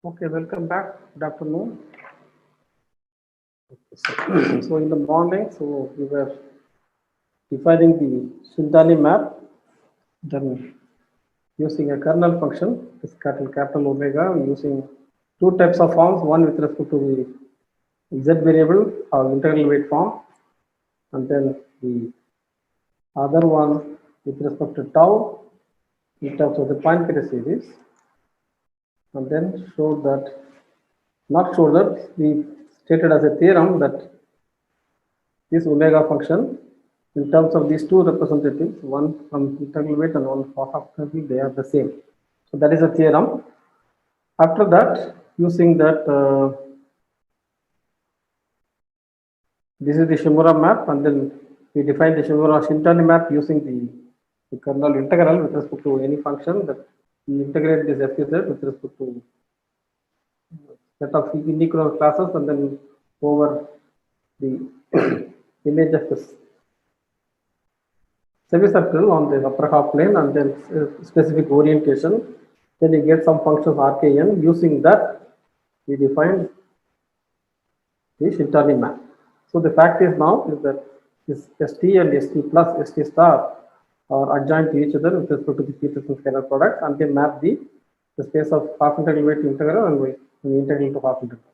Okay, welcome back. Good afternoon. So in the morning, we were defining the Shintani map, then using a kernel function, this capital omega, using two types of forms, one with respect to the z variable or integral weight form, and then the other one with respect to tau in terms of the Poincare series, and then showed that, not showed that, we stated as a theorem that this omega function in terms of these two representatives, one from integral weight and one for half integral, they are the same. So that is a theorem. After that, using that, this is the Shimura map, and then we define the Shintani map using the kernel integral with respect to any function that we integrate this f z with respect to set of inequivalent classes, and then over the image of this semicircle on the upper half plane, and then specific orientation. Then you get some functions Rkn. Using that, we define the Shintani map. So the fact is now is that this St and St plus St star are adjoint to each other with respect to the Petersen scalar product, and they map the space of half integral weight to integral and integral to half integral.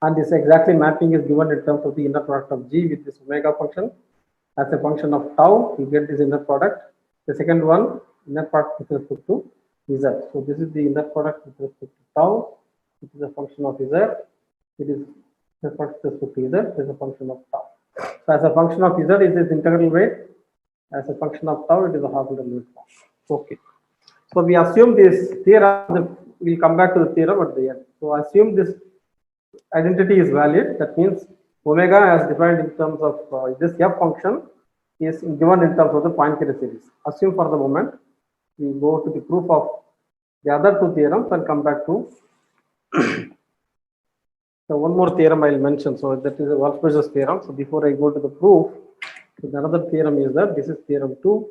And this exactly mapping is given in terms of the inner product of G with this omega function. As a function of tau, you get this inner product. The second one, inner product with respect to z. So this is the inner product with respect to tau, which is a function of z. It is inner product with respect to z, it is a function of tau. So as a function of z, it is integral weight. As a function of tau, it is a half integral weight form. Okay. So we assume this theorem, we'll come back to the theorem at the end. So assume this identity is valid. That means omega as defined in terms of this f function is given in terms of the Poincare series. Assume for the moment, we go to the proof of the other two theorems and come back to so one more theorem I will mention. So that is a Wolf-Rayet theorem. So before I go to the proof, so another theorem is that this is theorem 2.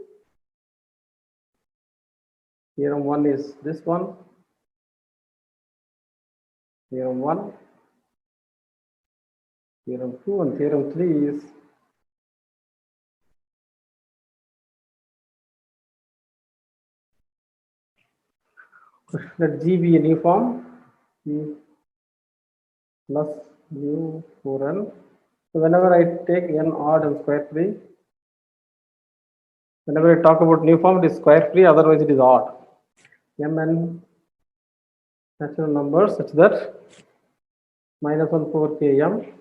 Theorem 1 is this one. Theorem 1. Theorem 2 and theorem 3 is let G be a uniform, G plus mu for n. So whenever I take n odd and square free, whenever I talk about new form, it is square free, otherwise it is odd. Mn natural numbers such that minus 1 power km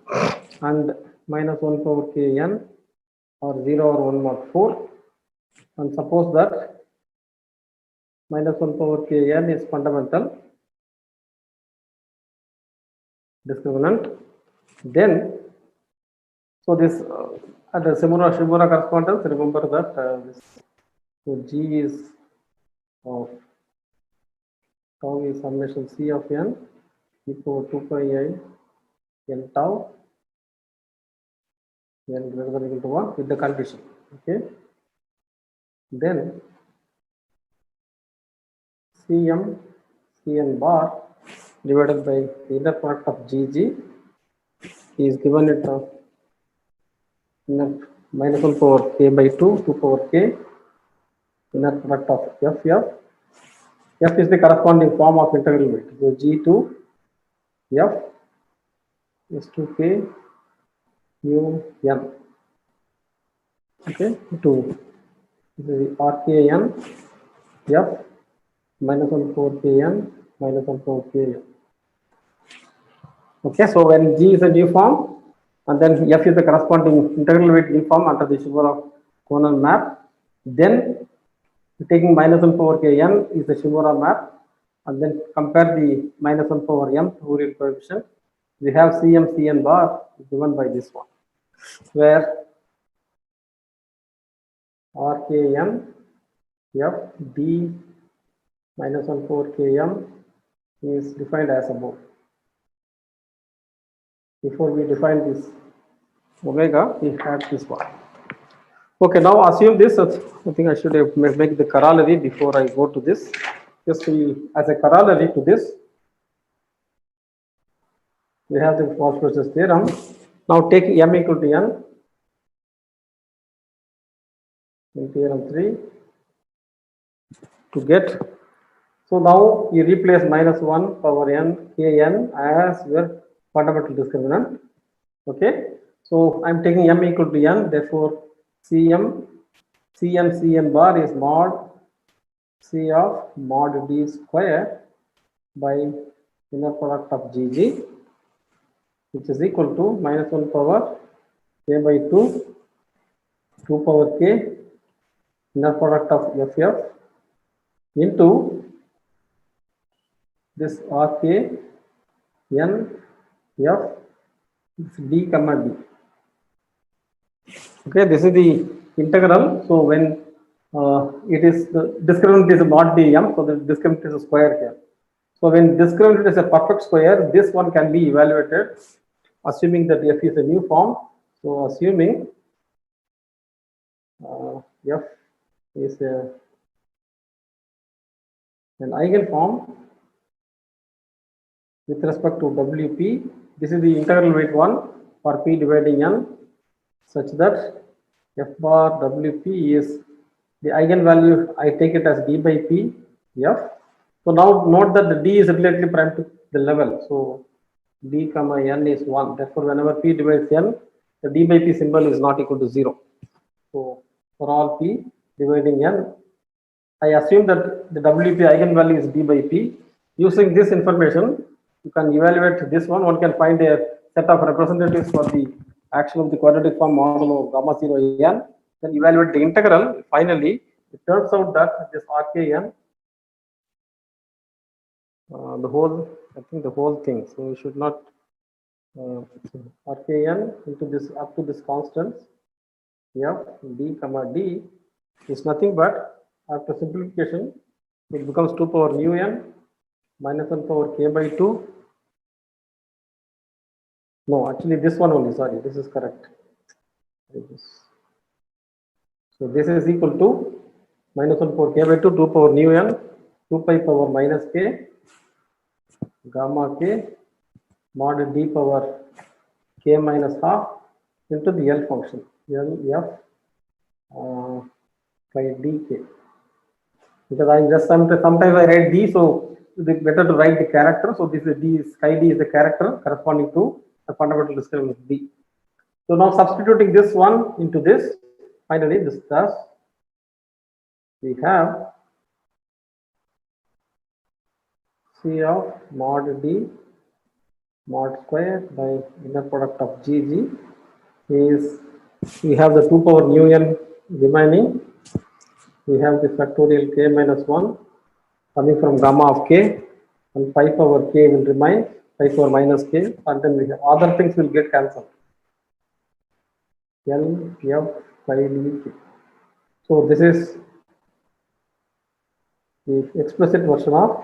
and minus 1 power kn or 0 or 1 mod 4. And suppose that minus 1 power kn is fundamental discriminant, then so this at the Shimura correspondence, remember that this, so G is of tau is summation C of n equal to 2 pi I n tau n greater than or equal to 1 with the condition. Okay. Then Cn bar divided by the inner product of Gg is given in terms minus 1 power k by 2 power k inner product of f. F is the corresponding form of integral weight. So G to f is 2k mu n. Okay, to the Rkn f minus 1 power kn minus 1 power kn. Okay, so when G is a new form and then f is the corresponding integral weight new form under the Shimura-Konnan map, then taking minus 1 power kn is the Shimura map, and then compare the minus 1 power m Fourier coefficient. We have Cn bar given by this one, where Rkn f d minus 1 power km is defined as above. Before we define this omega, we had this one. Okay, now assume this. I think I should have make the corollary before I go to this. Just as a corollary to this, We have the Clausius theorem. Now take m equal to n in theorem 3 to get. So now you replace minus 1 power n kn as your fundamental discriminant. Okay. So I'm taking m equal to n. Therefore, cn bar is mod c of mod d square by inner product of gg, which is equal to minus 1 power k by 2 power k inner product of ff into this rk n f d comma d. Okay, this is the integral. So when it is the discriminant is mod dm, so the discriminant is a square here. So when discriminant is a perfect square, this one can be evaluated, assuming that f is a new form. So assuming f is an eigenform with respect to Wp, this is the integral weight one for p dividing n, such that f bar Wp is the eigenvalue. I take it as d by p f. So now note that the d is relatively prime to the level. So d comma n is 1. Therefore, whenever p divides n, the d by p symbol is not equal to 0. So for all p dividing n, I assume that the Wp eigenvalue is d by p. Using this information, you can evaluate this one. One can find a set of representatives for the action of the quadratic form modulo gamma 0 n. Then evaluate the integral. Finally, it turns out that this rkn, the whole, I think the whole thing. So we should not rkn into this up to this constant f d comma d is nothing but, after simplification, it becomes 2 power mu n minus 1 power k by 2. No, actually this one only, sorry, this is correct. So this is equal to minus 1 power k by 2, 2 power mu n, 2 pi power minus k, gamma k, mod d power k minus half into the L function, L f by dk. Because I'm just sometimes I write d, so it's better to write the character. So this is d, chi d is the character corresponding to the fundamental discriminant d. So now substituting this one into this, finally this thus we have c of mod d mod square by inner product of gg is, we have the 2 power mu n remaining. We have the factorial k minus 1 coming from gamma of k, and pi power k will remain, pi power minus k, and then we have other things will get cancelled. L f pi d k. So this is the explicit version of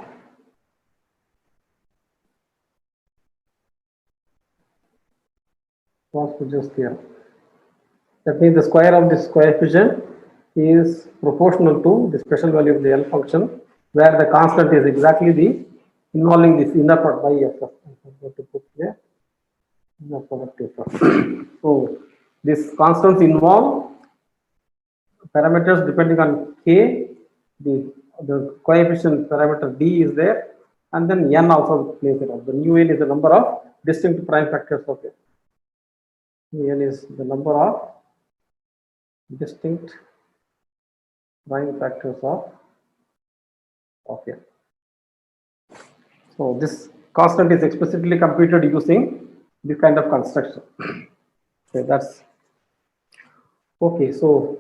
Clausius theorem. That means the square of this coefficient is proportional to the special value of the L function, where the constant is exactly the involving this inner product by f. To put here inner product f. So this constants involve parameters depending on k, the coefficient parameter d is there, and then n also plays it out. The nu n is the number of distinct prime factors of it. N is the number of distinct prime factors of it. So this constant is explicitly computed using this kind of construction. Okay, that's okay. So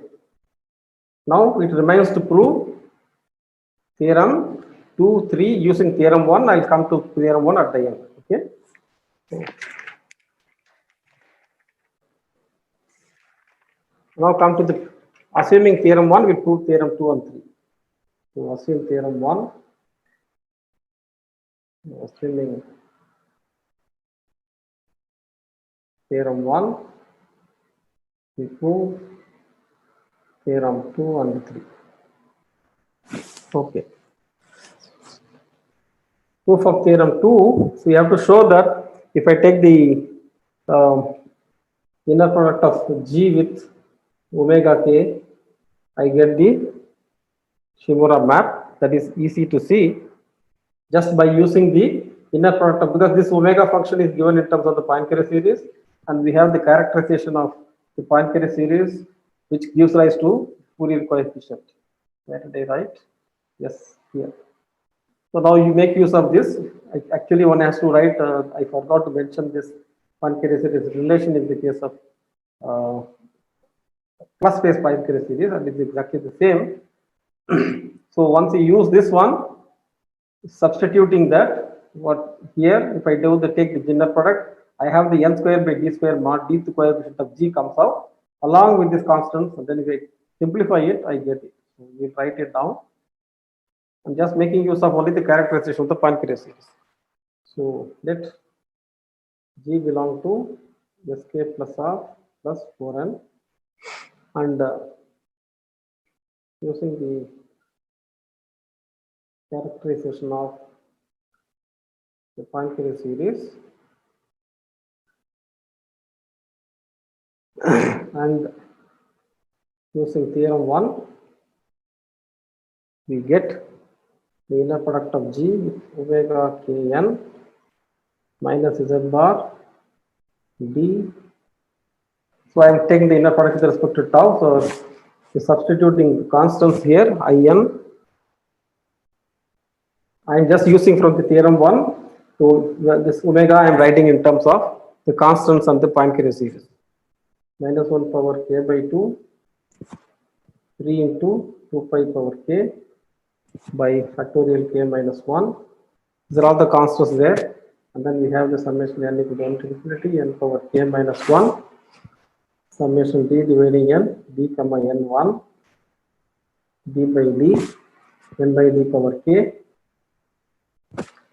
now it remains to prove theorem 2, 3 using theorem 1. I'll come to theorem 1 at the end. Okay. Now come to the assuming theorem 1, we prove theorem 2 and 3. So assume theorem 1, assuming theorem 1, we prove theorem 2 and 3. Okay. Proof of theorem 2, so we have to show that if I take the inner product of G with omega k, I get the Shimura map. That is easy to see just by using the inner product of, because this omega function is given in terms of the Poincare series, and we have the characterization of the Poincare series which gives rise to Fourier coefficient. Where did I write? Yes, here. So now you make use of this. Actually, one has to write, I forgot to mention this Poincare series relation in the case of plus space Poincare series, and it's exactly the same. So once you use this one, substituting that, what here, if I do the take the inner product, I have the n square by d square mod d to coefficient of G comes out along with this constant, and then if I simplify it, I get it. So we write it down. I'm just making use of only the characterization of the Poincare series. So let G belong to sk plus r plus 4n, and using the characterization of the Poincare series and using theorem 1, we get the inner product of G with omega kn minus z bar d. So I am taking the inner product with respect to tau. So substituting constants here, in. I am just using from the theorem 1 to this omega I am writing in terms of the constants and the Poincare series. Minus 1 power k by 2, 3 into 2 pi power k by factorial k minus 1. These are all the constants there. And then we have the summation n equal to 1 to infinity n power k minus 1. Summation d dividing n, d comma n1, d by d, n by d power k.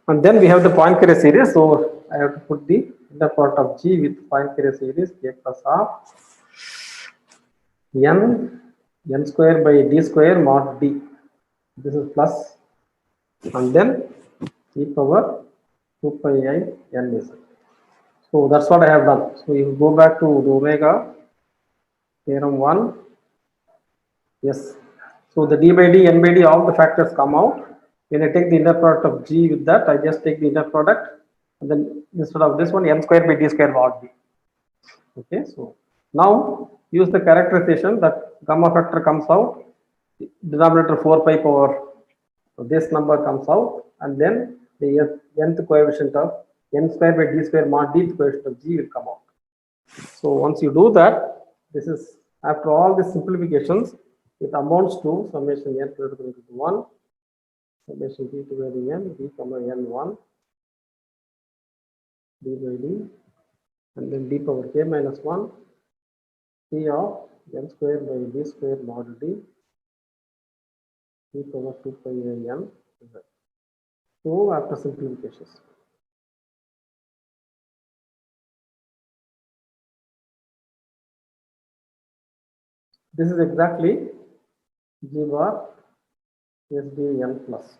And then we have the Poincare series. So I have to put the inner product of G with Poincare series k plus half n square by d square mod d. This is plus, and then e power 2 pi I n is. So that's what I have done. So you go back to the omega theorem 1. Yes. So the d by d, n by d, all the factors come out. When I take the inner product of G with that, I just take the inner product, and then instead of this one, n square by d square mod d. Okay. So now use the characterization that gamma factor comes out, denominator 4 pi power, so this number comes out, and then the nth coefficient of n square by d square mod d coefficient of G will come out. So once you do that, this is after all these simplifications, it amounts to summation n greater than equal to 1, summation d dividing n, d comma n1, d by d, and then d power k minus 1, c of n square by d square mod d, d power 2 pi n. So after simplifications. This is exactly G bar SDN plus.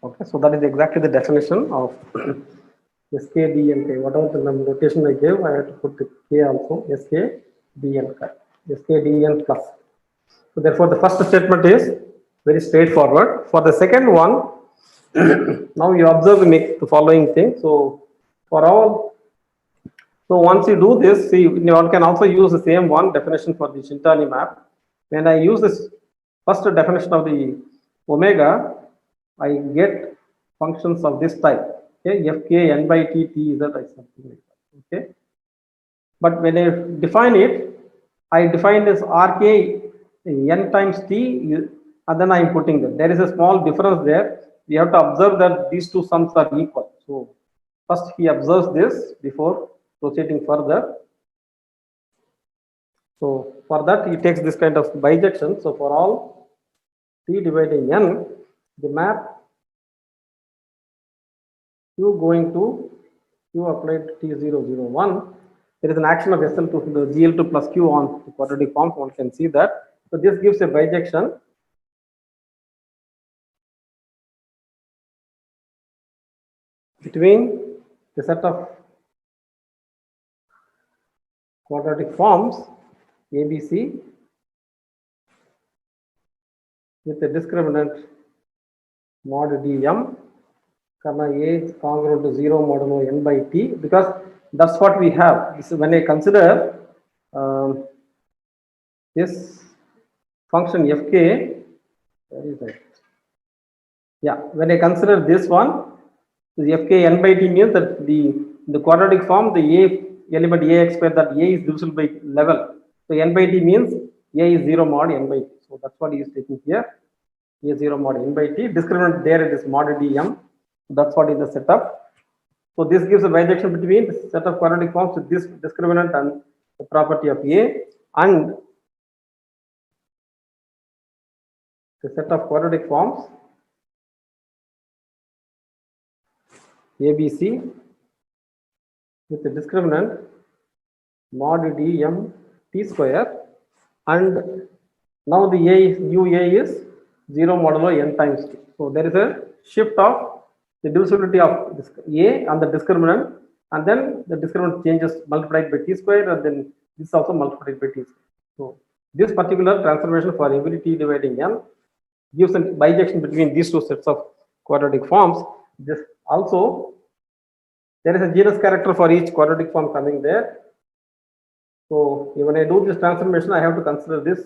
Okay, so that is exactly the definition of SKDNK. Whatever the notation I gave, I have to put the K also, SKDN plus. So therefore, the first statement is very straightforward. For the second one, now you observe the following thing. So for all, so once you do this, see, one can also use the same one definition for the Shintani map. When I use this first definition of the omega, I get functions of this type. Okay, fk n by t t z something like that. Okay, but when I define it, I define this rk n times t, and then I am putting them. There is a small difference there. We have to observe that these two sums are equal. So first he observes this before proceeding further. So for that he takes this kind of bijection. So for all t dividing n, the map q going to q applied t001, there is an action of SL2 to the GL2 plus q on the quadratic form. One can see that. So this gives a bijection between the set of quadratic forms ABC with a discriminant mod dm comma a is congruent to 0 modulo n by t, because that's what we have. This is when I consider this function fk, where is that? Yeah, when I consider this one, the fk n by t means that the quadratic form, the a element ax square, that a is divisible by level. So n by t means a is 0 mod n by t. So that's what he is taking here. A 0 mod n by t. Discriminant there it is mod dm. That's what is the setup. So this gives a bijection between the set of quadratic forms with this discriminant and the property of a, and the set of quadratic forms ABC with the discriminant mod dm t square, and now the a is new a is 0 modulo n times t. So there is a shift of the divisibility of this a and the discriminant, and then the discriminant changes multiplied by t square, and then this also multiplied by t square. So this particular transformation for every t dividing n gives a bijection between these two sets of quadratic forms. This also, there is a genus character for each quadratic form coming there. So when I do this transformation, I have to consider this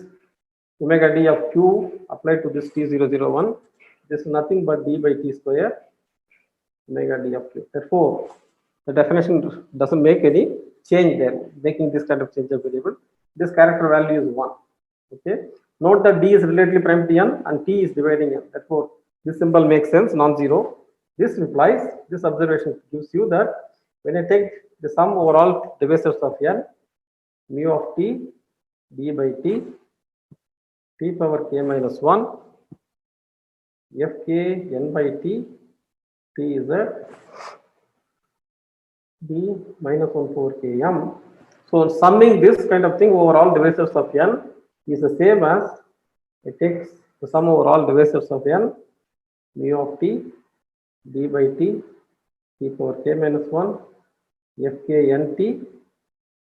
omega d of q applied to this t001. This is nothing but d by t square omega d of q. Therefore, the definition doesn't make any change there, making this kind of change of variable. This character value is 1. Okay. Note that d is relatively prime to n and t is dividing n. Therefore, this symbol makes sense, non-zero. This implies, this observation gives you that when I take the sum over all divisors of n, mu of t d by t, t power k minus 1, fk n by t, t is at d minus 1 4 km. So summing this kind of thing over all divisors of n is the same as it takes the sum over all divisors of n, mu of t d by t, t power k minus 1, fk n t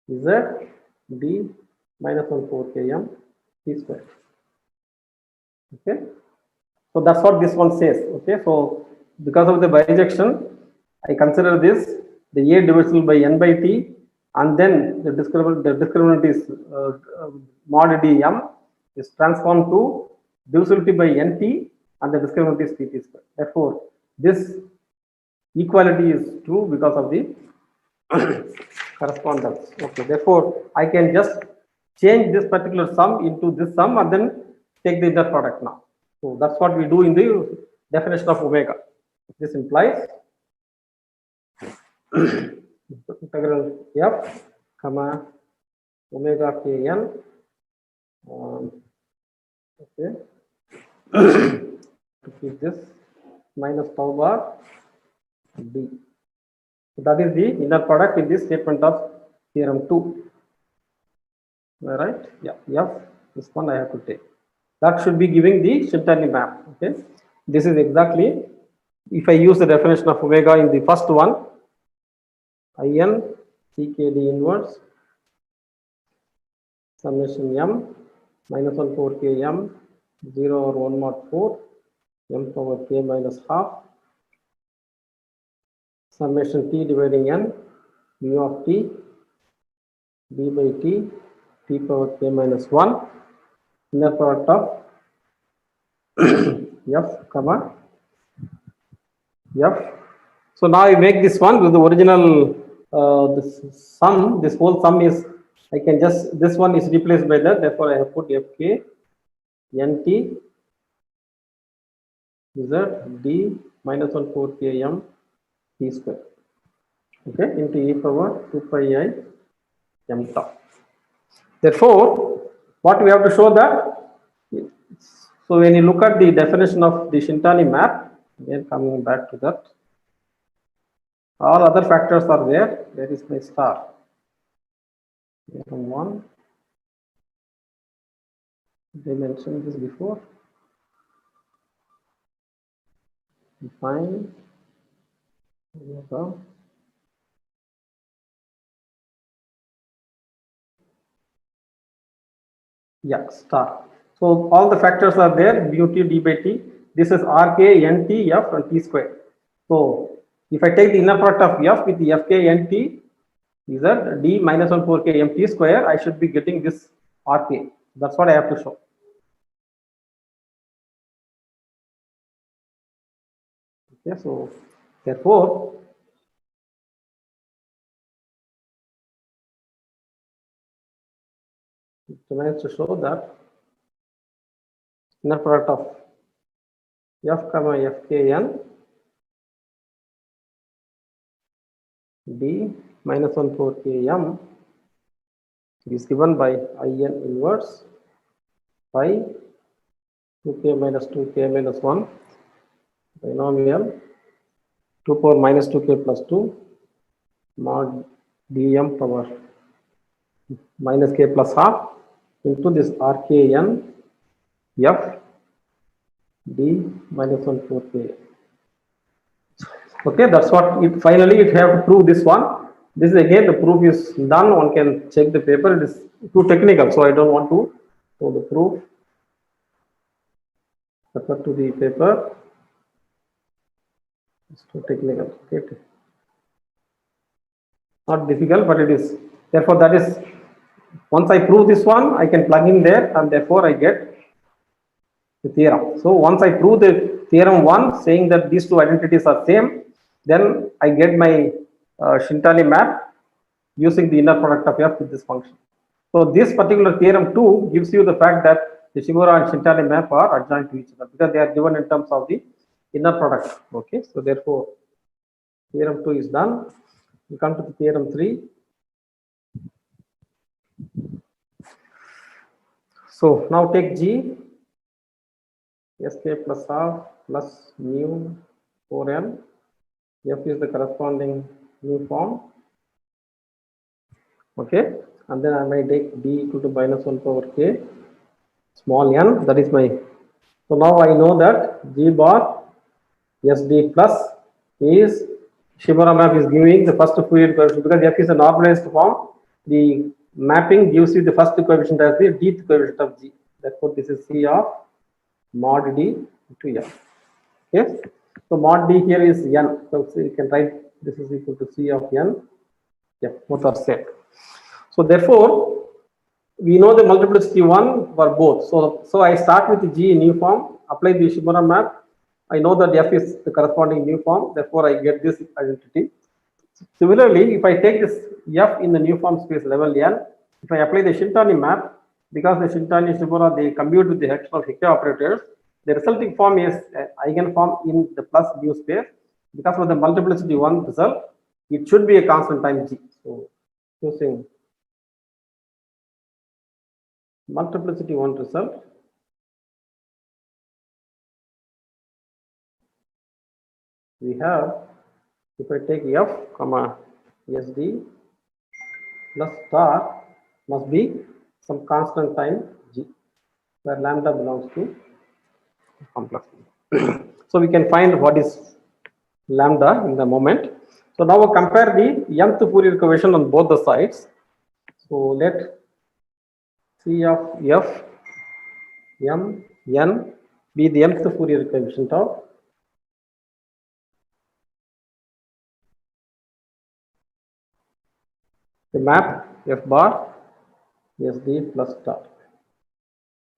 is at d minus 1 4 km t square. Okay, so that's what this one says. Okay, so because of the bijection, I consider this the a divisible by n by t, and then the discriminant is mod dm is transformed to divisibility by nt, and the discriminant is tt square. Therefore, this equality is true because of the correspondence. Okay, therefore, I can just change this particular sum into this sum and then take the inner product now. So that's what we do in the definition of omega. This implies integral f comma omega kn. Okay, to keep this minus tau bar d. So that is the inner product in this statement of theorem 2. Right? Yeah, f, this one I have to take. That should be giving the Shintani map. Okay, this is exactly, if I use the definition of omega in the first one, in ckd inverse summation m minus 1 4 k m 0 or 1 mod 4 m power k minus half summation t dividing n mu of t d by t t power k minus 1 inner product of f comma f. So now I make this one with the original this sum, this whole sum is, I can just, this one is replaced by that, therefore I have put fk nt is at d minus 1 4 km t square, okay, into e power 2 pi I m tau. Therefore, what we have to show that, so when you look at the definition of the Shintani map, again coming back to that, all other factors are there. There is my star. Theorem 1. Did I mention this before? Define omega Yeah, star. So all the factors are there, mu t d by t. This is r k n t f and t square. So if I take the inner product of f with the f k n t is that d minus 1 4 k m t square, I should be getting this r k. That's what I have to show. Okay, so therefore, it remains to show that inner product of f comma f k n d minus 1 4 k m is given by I n inverse pi 2k minus 2k minus 1 binomial 2 power minus 2k plus 2 mod dm power minus k plus half into this rkn f d minus 1 4k. Okay, that's what it finally it have to prove this one. This is again the proof is done. One can check the paper. It is too technical, so I don't want to show the proof. Refer to the paper. It's too technical. Okay. Not difficult, but it is. Therefore, that is once I prove this one, I can plug in there, and therefore I get the theorem. So once I prove the theorem one, saying that these two identities are same, then I get my Shintani map using the inner product of f with this function. So this particular theorem 2 gives you the fact that the Shimura and Shintani map are adjoint to each other because they are given in terms of the inner product. Okay, so therefore theorem 2 is done. We come to the theorem 3. So now take G, sk plus half plus mu 4n. F is the corresponding new form. Okay, and then I may take d equal to minus 1 power k small n. That is my. So now I know that G bar sd plus is Shimura map is giving the first Fourier coefficient because f is a normalized form. The mapping gives you the first coefficient as the dth coefficient of G. Therefore, this is C of mod d into n. Yes. So mod d here is n. So you can write this is equal to C of n. Yeah, both are same. So therefore, we know the multiplicity one for both. So I start with the G in new form, apply the Shimura map. I know that f is the corresponding new form. Therefore, I get this identity. Similarly, if I take this f in the new form space level n, if I apply the Shintani map, because the Shintani Shimura they commute with the Hertzsprung Hecke operators, the resulting form is eigenform in the plus mu space. Because of the multiplicity one result, it should be a constant time G. So using multiplicity one result, we have, if I take f comma sd plus star must be some constant time G where lambda belongs to complex. So we can find what is lambda in the moment. So now we'll compare the mth Fourier coefficient on both the sides. So let C of f m n be the mth Fourier coefficient of the map f bar sd plus star.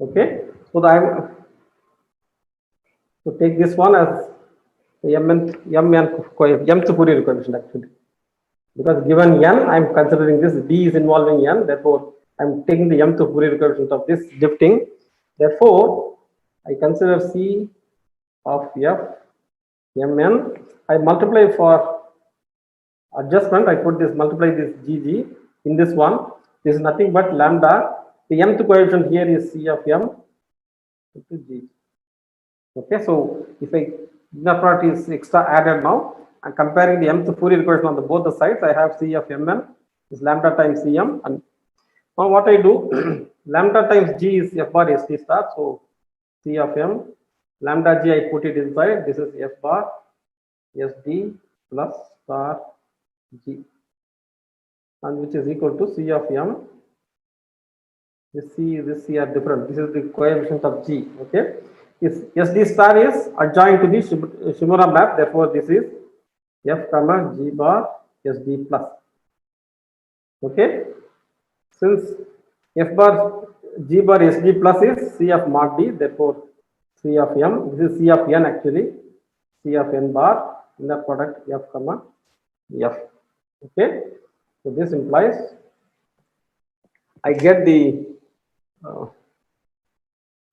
Okay, so I so take this one as the mth Fourier coefficient actually, because given n, I am considering this d is involving n. Therefore, I am taking the mth Fourier coefficient of this drifting. Therefore, I consider C of f mn. I multiply for adjustment. I put this multiply this gg in this one. This is nothing but lambda. The mth coefficient here is C of m into g. Okay, so if I inner product is extra added now, I'm comparing the mth Fourier coefficient on both the sides. I have C of mn is lambda times cm, and now what I do, lambda times g is f bar st star. So C of m lambda g I put it inside. This is f bar sd plus star g, and which is equal to C of m this C are different. This is the coefficient of G. Okay. If SD star is adjoint to the Shimura map, therefore this is F comma G bar SD plus. Okay. Since F bar G bar SD plus is C of mod D, therefore C of M. This is C of N actually. C of N bar inner product F comma F. Okay. So this implies I get the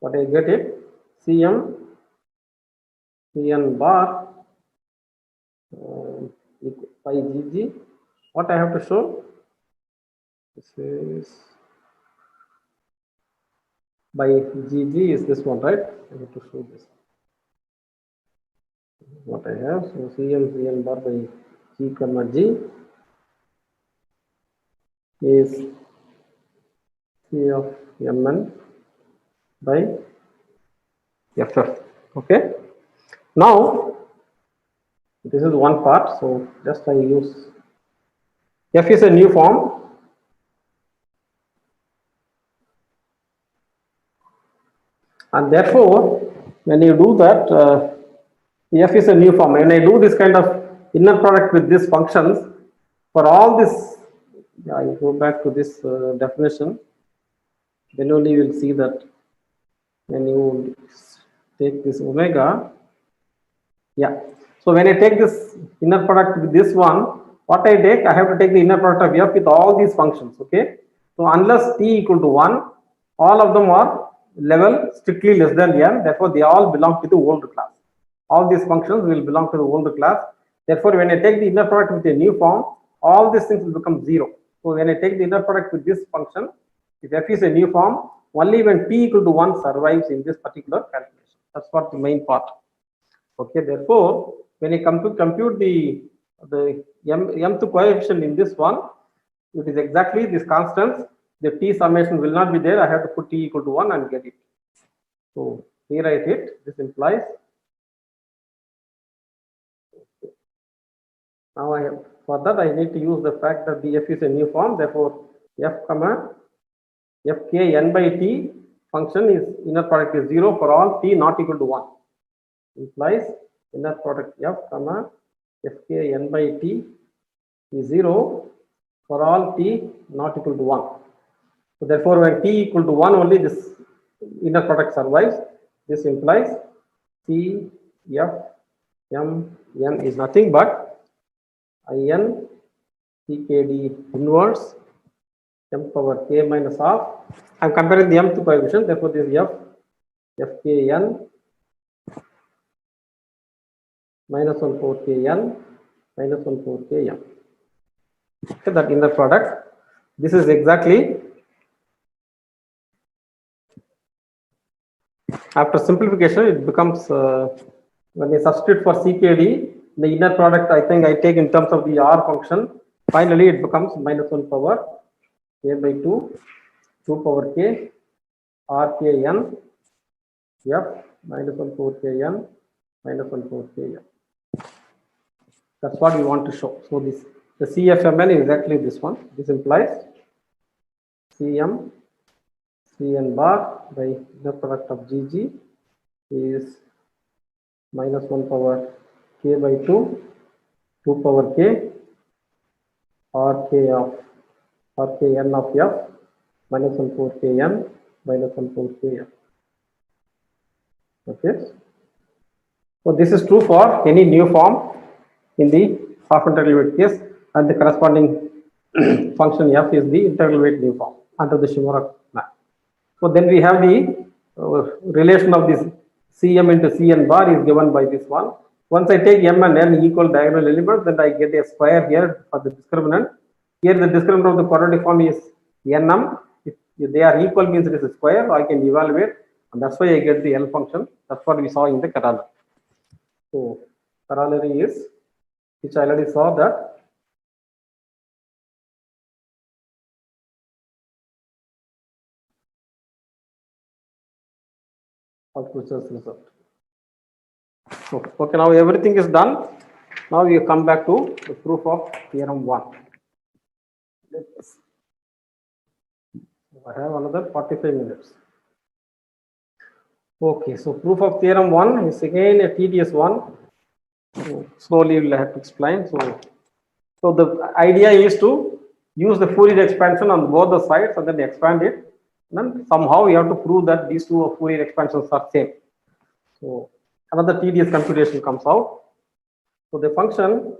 what I get it Cm Cn bar by Gg. What I have to show? This is by Gg is this one, right? I have to show this. What I have, so Cn bar by G comma G is C of Mn by Ff. Okay. Now this is one part, so just I use F is a new form. And therefore, when you do that, F is a new form. When I do this kind of inner product with these functions, for all this, I go back to this definition, then only you will see that when you take this omega, yeah. So when I take this inner product with this one, what I take, I have to take the inner product of F with all these functions, okay? So unless T equal to 1, all of them are level strictly less than n, therefore they all belong to the old class. All these functions will belong to the old class. Therefore, when I take the inner product with a new form, all these things will become 0. So when I take the inner product with this function, if F is a new form, only when T equal to 1 survives in this particular calculation. That's what the main part. Okay, therefore, when I come to compute the mth coefficient in this one, it is exactly this constants. The T summation will not be there. I have to put T equal to 1 and get it. So rewrite it. This implies. Now I have, for that I need to use the fact that the F is a new form. Therefore, F comma Fk n by T function is inner product is 0 for all T not equal to 1. Implies inner product F comma Fk n by T is 0 for all T not equal to 1. So therefore, when T equal to 1 only this inner product survives. This implies C F M N is nothing but In CKD inverse m power k minus half. I am comparing the mth coefficient, therefore this is F Fkn minus 1 4 Kn minus 1 4 Km. Okay, that inner product. This is exactly, after simplification, it becomes when I substitute for CKD, the inner product I think I take in terms of the R function. Finally, it becomes minus 1 power k by 2, 2 power k, R k n, F minus 1 4 k n minus 1 4 k n. That's what we want to show. So this the CFMN is exactly this one. This implies Cm Cn bar by the product of Gg is minus 1 power k by 2, 2 power k, Rkn of F minus 1 4 Kn minus 1 4 Kn. Okay. So this is true for any new form in the half integral weight case, and the corresponding function F is the integral weight new form under the Shimura map. So then we have the relation of this Cm into Cn bar is given by this one. Once I take m and n equal diagonal elements, then I get a square here for the discriminant. Here the discriminant of the quadratic form is nm. If they are equal means it is a square, so I can evaluate, and that's why I get the L function. That's what we saw in the corollary. So corollary is, which I already saw that result. Okay, now everything is done. Now we come back to the proof of theorem 1. I have another 45 minutes. Okay, so proof of theorem 1 is again a tedious one. So slowly we'll have to explain. So the idea is to use the Fourier expansion on both the sides and then expand it. And then somehow you have to prove that these two Fourier expansions are same. So another tedious computation comes out. So the function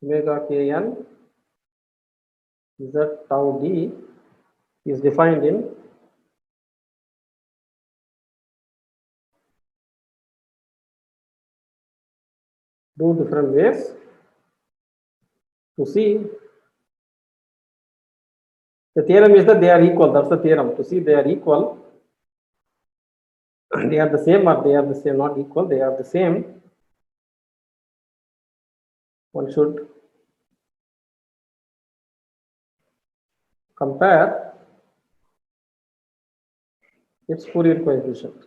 omega kn z tau d is defined in two different ways. To see, the theorem is that they are equal. That's the theorem. To see they are equal, they are the same or they are the same, not equal, they are the same. One should compare its Fourier coefficient.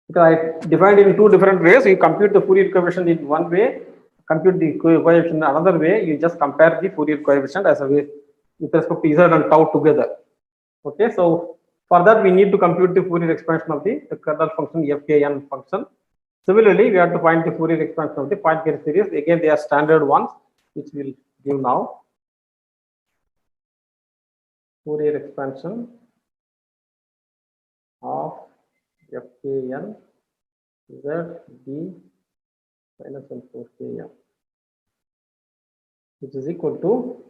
Because I defined it in two different ways. You compute the Fourier coefficient in one way, compute the coefficient in another way. You just compare the Fourier coefficient as a way with respect to z and tau together. Okay, so for that we need to compute the Fourier expansion of the kernel function fkn function. Similarly, we have to find the Fourier expansion of the Poincare series. Again, they are standard ones, which we'll give now. Fourier expansion of fkn z d minus 1 4 kn, which is equal to,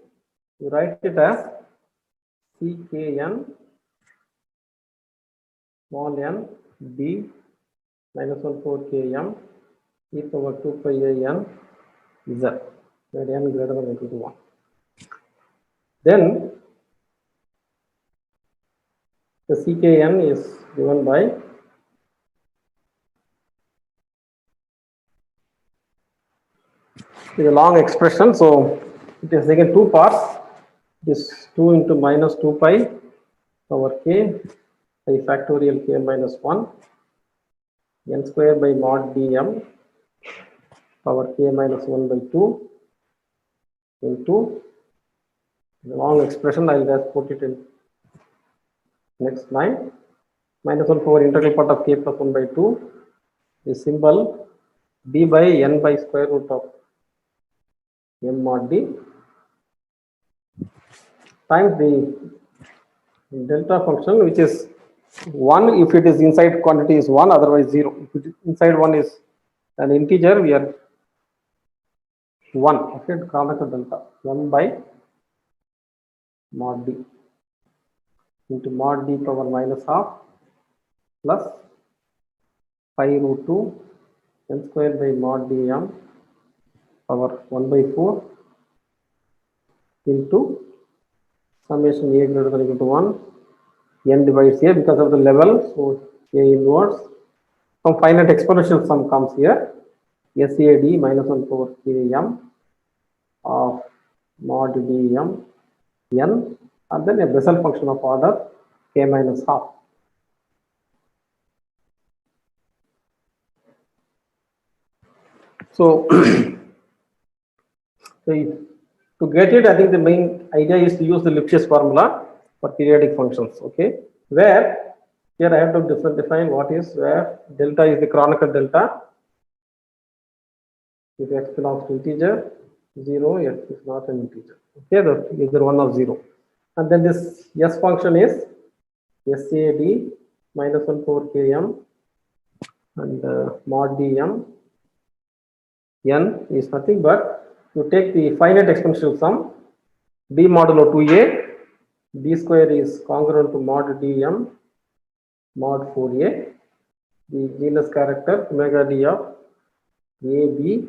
you write it as ckn small n d minus 1 4 km e power 2 pi a n z, where n greater than or equal to 1. Then the ckn is given by the long expression. So it is again two parts. It is 2 into minus 2 pi power k by factorial k minus 1 n square by mod dm power k minus 1 by 2 into the long expression. I will just put it in next line. Minus 1 over integral part of k plus 1 by 2 is symbol d by n by square root of m mod d times the delta function, which is 1 if it is inside quantity is 1, otherwise 0. If it is inside 1 is an integer, we are 1. Okay, Kronecker delta m by mod d into mod d power minus half plus pi root 2 n square by mod dm power 1 by 4 into summation a greater than or equal to 1 n divides a because of the level, so a inverse. Some finite exponential sum comes here, SAD minus 1 over km of mod dm n, and then a Bessel function of order k minus half. So, to get it, I think the main idea is to use the Lipschitz formula for periodic functions. Okay, where here I have to define what is, where delta is the Kronecker delta. If x belongs to integer, 0, x is not an integer. Okay, the either 1 or 0. And then this s function is SAD minus 1 over km and mod dm n is nothing but you take the finite exponential sum d modulo 2a, d square is congruent to mod dm mod 4a, the genus character omega d of a b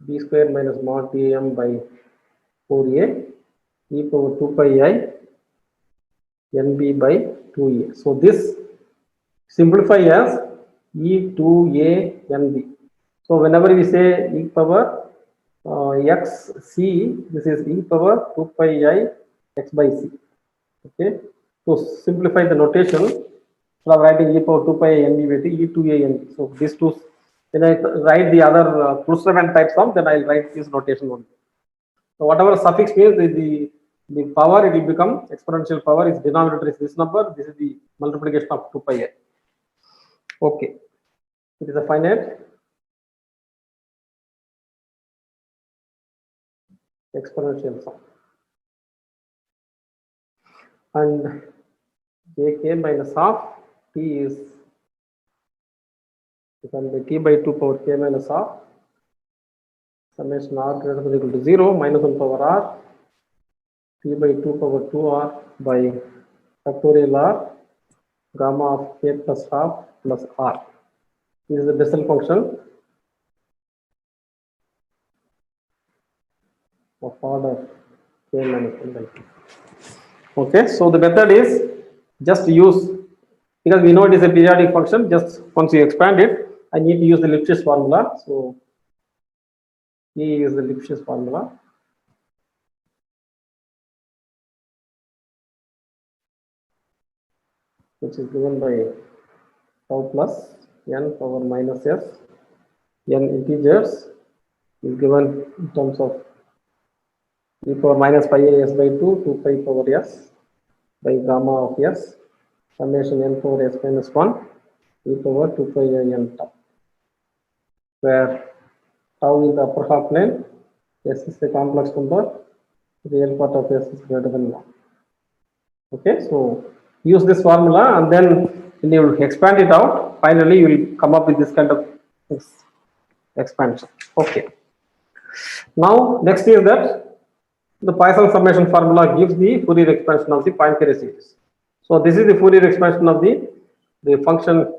b square minus mod dm by 4a e power 2 pi I nb by 2a. So this simplify as e2a nb. So whenever we say e power xc, this is e power 2 pi I x by c. Okay, to simplify the notation, instead of writing e power 2 pi I nb by t, e2a nb. So these two, when I write the other Krusrevan type sum, then I'll write this notation only. So whatever suffix means the power, it will become exponential power. Its denominator is this number. This is the multiplication of 2 pi a. Okay, it is a finite exponential sum, and jk minus half t is given by t by 2 power k minus half summation r greater than or equal to 0 minus 1 power r t by 2 power 2 r by factorial r gamma of k plus half plus r. This is the Bessel function of order k minus 1 by 2. Okay, so the method is just use, because we know it is a periodic function, just once you expand it, I need to use the Lipschitz formula. So E is the Lipschitz formula. Which is given by tau plus n power minus s, n integers is given in terms of e power minus pi a s by 2 to pi power s by gamma of s summation n power s minus 1 e power 2 pi a n tau, where tau in the upper half plane, s is a complex number, real part of s is greater than 1. Okay, so use this formula, and then when you expand it out, finally you will come up with this kind of expansion. Okay, now next is that the Poisson summation formula gives the Fourier expansion of the Poincare series. So this is the Fourier expansion of the function,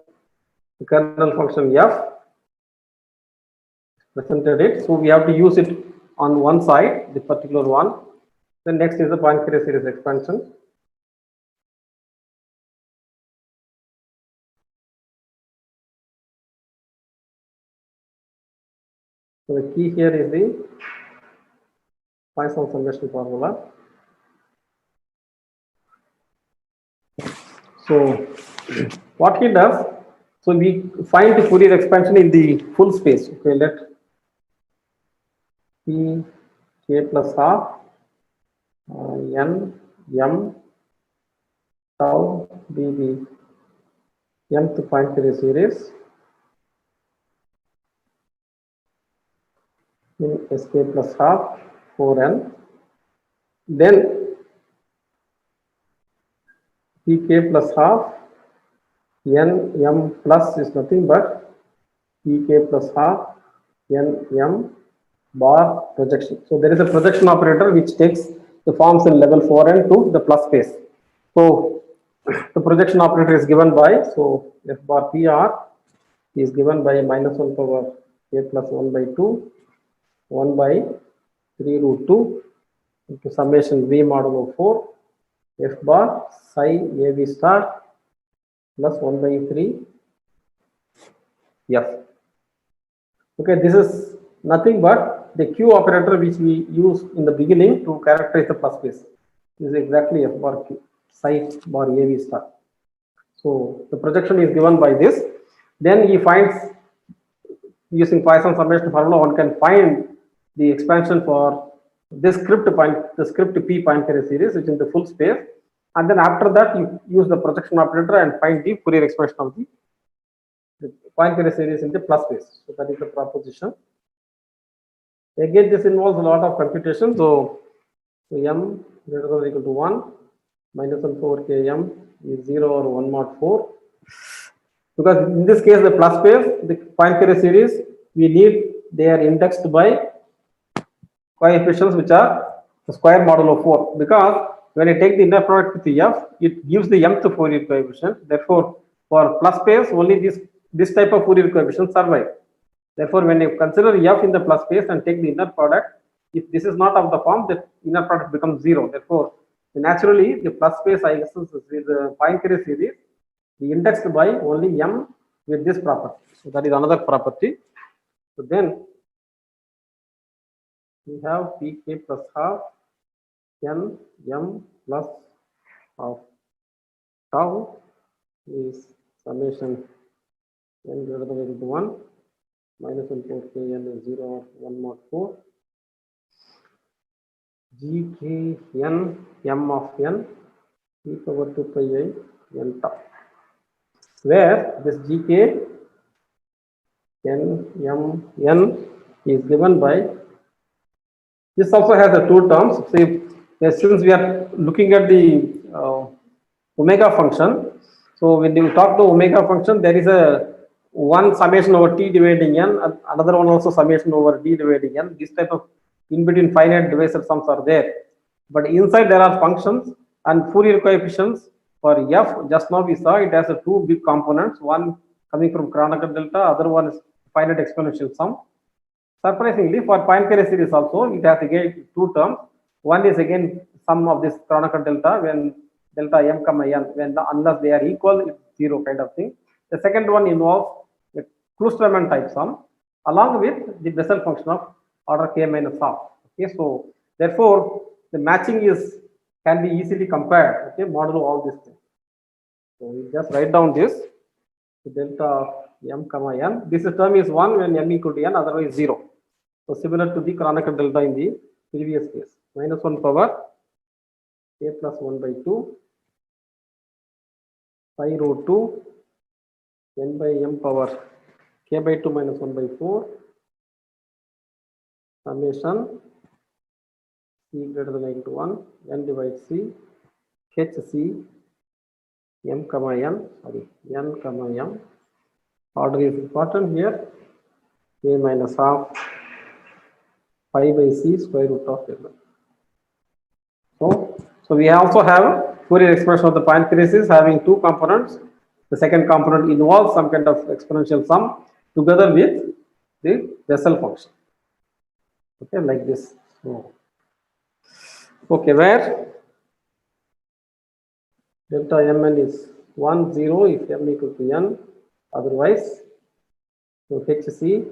the kernel function f, presented it. So we have to use it on one side, the particular one. Then next is the Poincare series expansion. So the key here is the Poisson summation formula. So what he does, so we find the Fourier expansion in the full space. Okay, let p k plus half n m tau be the mth Poincare series in sk plus half 4n. Then pk plus half n m plus is nothing but pk plus half n m bar projection. So there is a projection operator which takes the forms in level 4n to the plus space. So the projection operator is given by, so f bar pr is given by minus 1 power a plus 1 by 2 1 by 3 root 2 into summation v modulo 4 f bar psi av star plus 1 by 3 f. Okay, this is nothing but the q operator which we use in the beginning to characterize the plus space. This is exactly f bar q psi bar av star. So the projection is given by this. Then he finds, using Poisson summation formula, one can find the expansion for this script p Poincare series, which is in the full space, and then after that you use the projection operator and find the Fourier expansion of the Poincare series in the plus space. So that is the proposition. Again, this involves a lot of computation. So m greater than or equal to 1 minus 1 power k m is 0 or 1 mod 4. Because in this case, the plus space, the Poincare series, we need, they are indexed by coefficients which are the square modulo 4. Because when I take the inner product with the f, it gives the mth Fourier coefficient. Therefore, for plus space, only this type of Fourier coefficient survive. Therefore, when you consider f in the plus space and take the inner product, if this is not of the form, the inner product becomes 0. Therefore, naturally, the plus space is the Poincare series, we indexed by only m with this property. So that is another property. So then we have pk plus half n m plus of tau is summation n greater than or equal to 1 minus 1 power k n is 0 or 1 mod 4 gk n m of n e power 2 pi I n tau, where this gk n m n is given by, this also has the two terms. See, since we are looking at the omega function, so when you talk the omega function, there is a one summation over t dividing n, another one also summation over d dividing n. This type of in between finite divisor sums are there, but inside there are functions and Fourier coefficients for f. Just now we saw it has a two big components, one coming from Kronecker delta, other one is finite exponential sum. Surprisingly, for Poincare series also, it has again two terms. One is again sum of this Kronecker delta when delta m comma n, when unless they are equal, it's zero kind of thing. The second one involves the Kloosterman type sum along with the Bessel function of order k minus half. Okay, so therefore the matching is can be easily compared. Okay, modulo all these things. So we just write down this delta m comma n. This term is 1 when m equal to n, otherwise 0. So similar to the Kronecker delta in the previous case, minus 1 power k plus 1 by 2 pi rho 2 n by m power k by 2 minus 1 by 4 summation c greater than or equal to 1 n divides c h c m comma n, sorry, n comma m. Order is important here. A minus half pi by c square root of n. So we also have Fourier expression of the Poincare series having two components. The second component involves some kind of exponential sum together with the Bessel function. Okay, like this. So, okay, where delta mn is 1, 0 if m equal to n, otherwise, so hc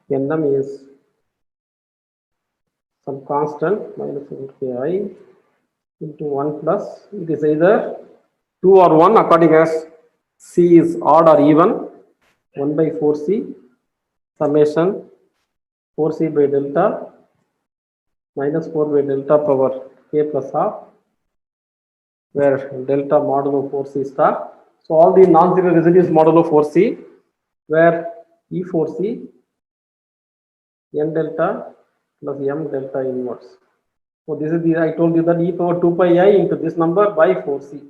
nm is some constant minus ki into 1 plus, it is either 2 or 1 according as c is odd or even, 1 by 4c summation 4c by delta minus 4 by delta power k plus half, where delta modulo 4c star. So all the non-zero residues modulo 4c, where E4c n delta plus m delta inverse. So this is the, I told you that e power 2 pi I into this number by 4c.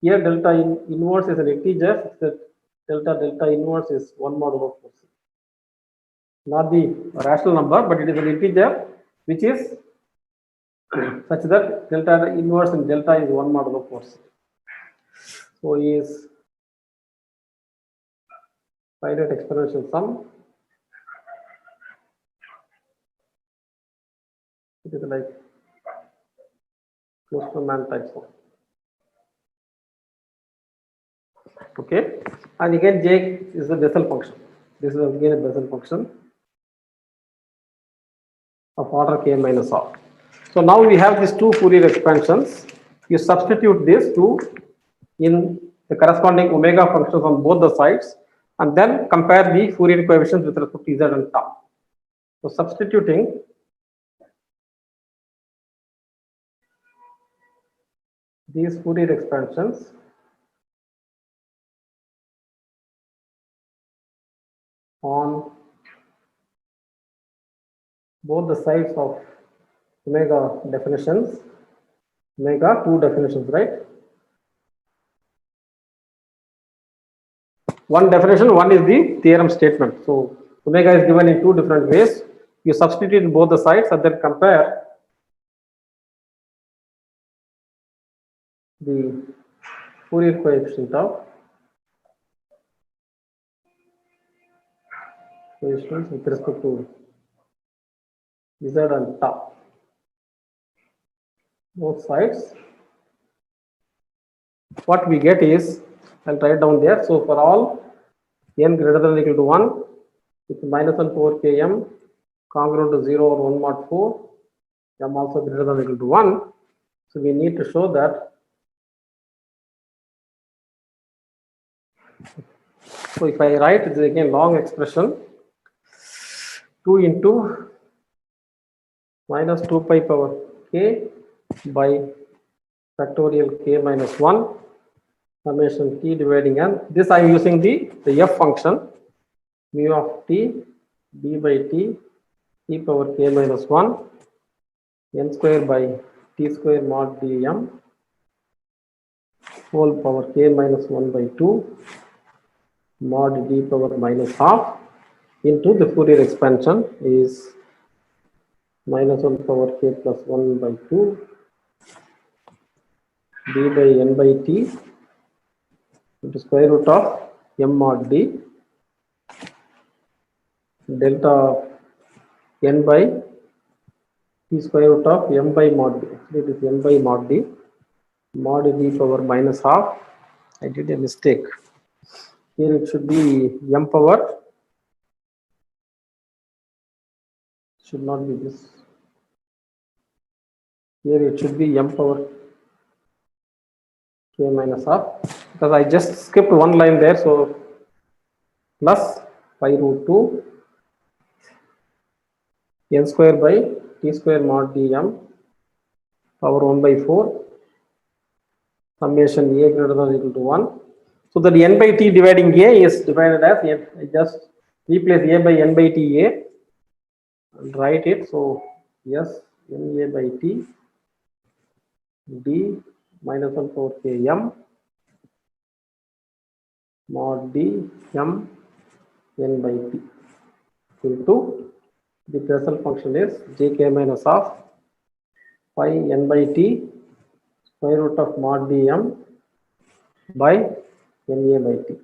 Here delta inverse is an integer, so delta inverse is 1 modulo 4c. Not the rational number, but it is an integer which is such that delta inverse in delta is 1 modulo 4c. So is finite exponential sum. It is like Kloosterman type sum. Okay, and again j is the Bessel function. This is again a Bessel function of order k minus r. So now we have these two Fourier expansions. You substitute these two in the corresponding omega functions on both the sides, and then compare the Fourier coefficients with respect to z and tau. So substituting these Fourier expansions on both the sides of omega definitions, omega two definitions, right? One definition, one is the theorem statement. So omega is given in two different ways. You substitute in both the sides and then compare the Fourier coefficient of coefficients with respect to z and tau. Both sides. What we get is, I'll write down there. So for all n greater than or equal to 1, it's minus 1 4 km congruent to 0 or 1 mod 4, m also greater than or equal to 1. So we need to show that. So if I write, it's again long expression, 2 into minus 2 pi power k by factorial k minus 1 summation t dividing n. This I am using the f function mu of t d by t power k minus 1 n square by t square mod dm whole power k minus 1 by 2 mod d power minus half into the Fourier expansion is minus 1 power k plus 1 by 2 d by n by t into square root of m mod d delta n by t square root of m by mod d. It is n by mod d mod d power minus half. I did a mistake. Here it should be m power, should not be this. Here it should be m power k minus half because I just skipped one line there. So plus pi root 2 n square by t square mod dm power 1 by 4 summation a greater than or equal to 1. So that n by t dividing a is divided as n. I just replace a by n by t a and write it. So yes, n a by t d minus 1 power k m mod d m n by t into the Bessel function is jk minus half pi n by t square root of mod dm by na by t.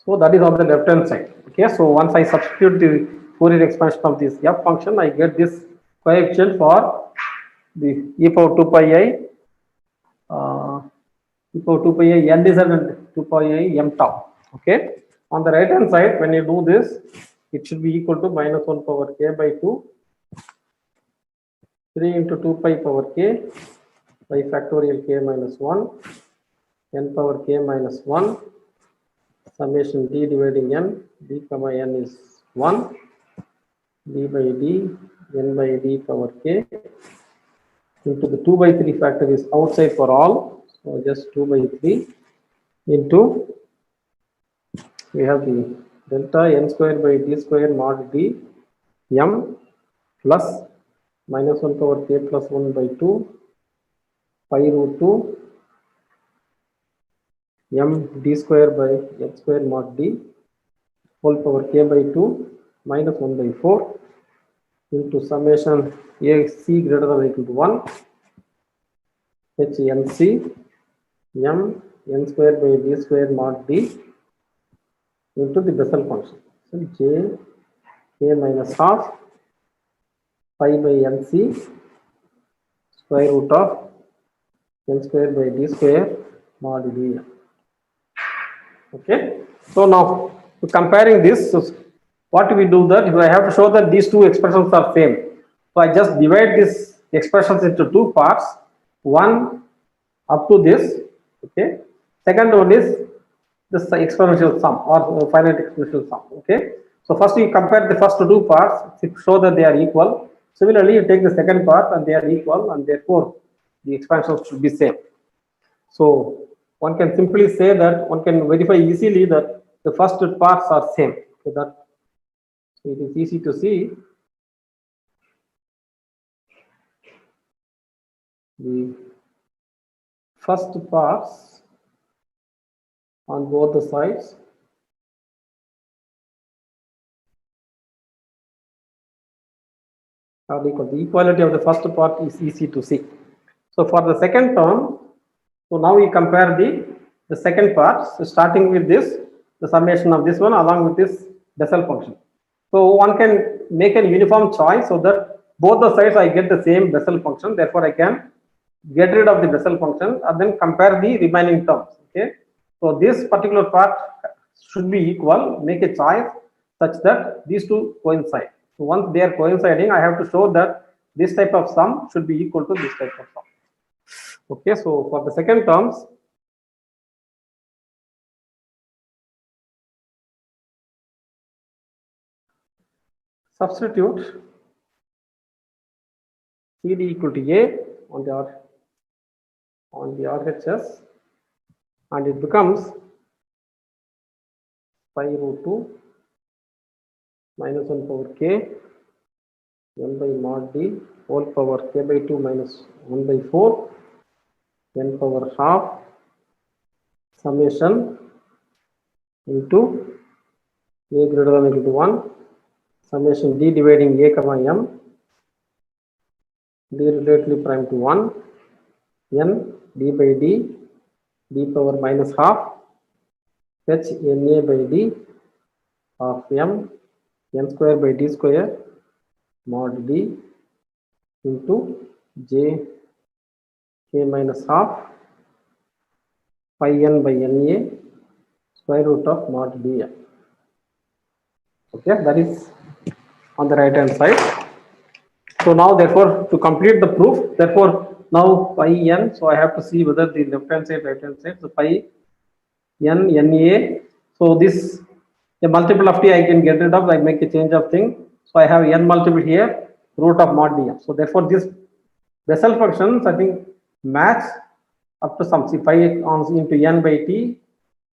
So that is on the left hand side. Okay, so once I substitute the Fourier expansion of this f function, I get this coefficient for the e power 2 pi I e power 2 pi I n is and 2 pi I m tau. Okay, on the right hand side, when you do this, it should be equal to minus 1 power k by 2 3 into 2 pi power k by factorial k minus 1 n power k minus 1 summation d dividing n d comma n is 1 d by d n by d power k into the 2 by 3 factor is outside for all, so just 2 by 3 into we have the delta n square by d square mod d m plus minus 1 power k plus 1 by 2 pi root 2 m d square by x square mod d whole power k by 2 minus 1 by 4 into summation a c greater than or equal to 1 h n c m n square by d square mod d into the Bessel function. So j k minus half pi by n c square root of n square by d square mod d. Okay, so now comparing this, so what we do that I have to show that these two expressions are same. So I just divide these expressions into two parts. One up to this. Okay, second one is this exponential sum or finite exponential sum. Okay, so first you compare the first two parts to show that they are equal. Similarly, you take the second part and they are equal, and therefore the expansions should be same. So one can simply say that one can verify easily that the first parts are same. So that it is easy to see the first parts on both the sides are equal. The equality of the first part is easy to see. So for the second term, so now we compare the second part. So starting with this, the summation of this one along with this Bessel function. So one can make a uniform choice so that both the sides I get the same Bessel function. Therefore, I can get rid of the Bessel function and then compare the remaining terms. Okay. So this particular part should be equal. Make a choice such that these two coincide. So once they are coinciding, I have to show that this type of sum should be equal to this type of sum. Okay, so for the second terms, substitute CD equal to A on the RHS, and it becomes pi root 2 minus 1 power k n by mod d whole power k by 2 minus 1 by 4 n power half summation into a greater than or equal to 1 summation d dividing a comma m d relatively prime to 1 n d by d power minus half h na by d of m n square by d square mod d into j k minus half pi n by na square root of mod dm. Okay, that is on the right hand side. So now therefore to complete the proof, therefore now pi n, so I have to see whether the left hand side, right hand side, so pi n na, so this a multiple of t I can get rid of, I make a change of thing, so I have n multiple here root of mod dm. So therefore this Bessel functions I think match up to some, see pi on into n by t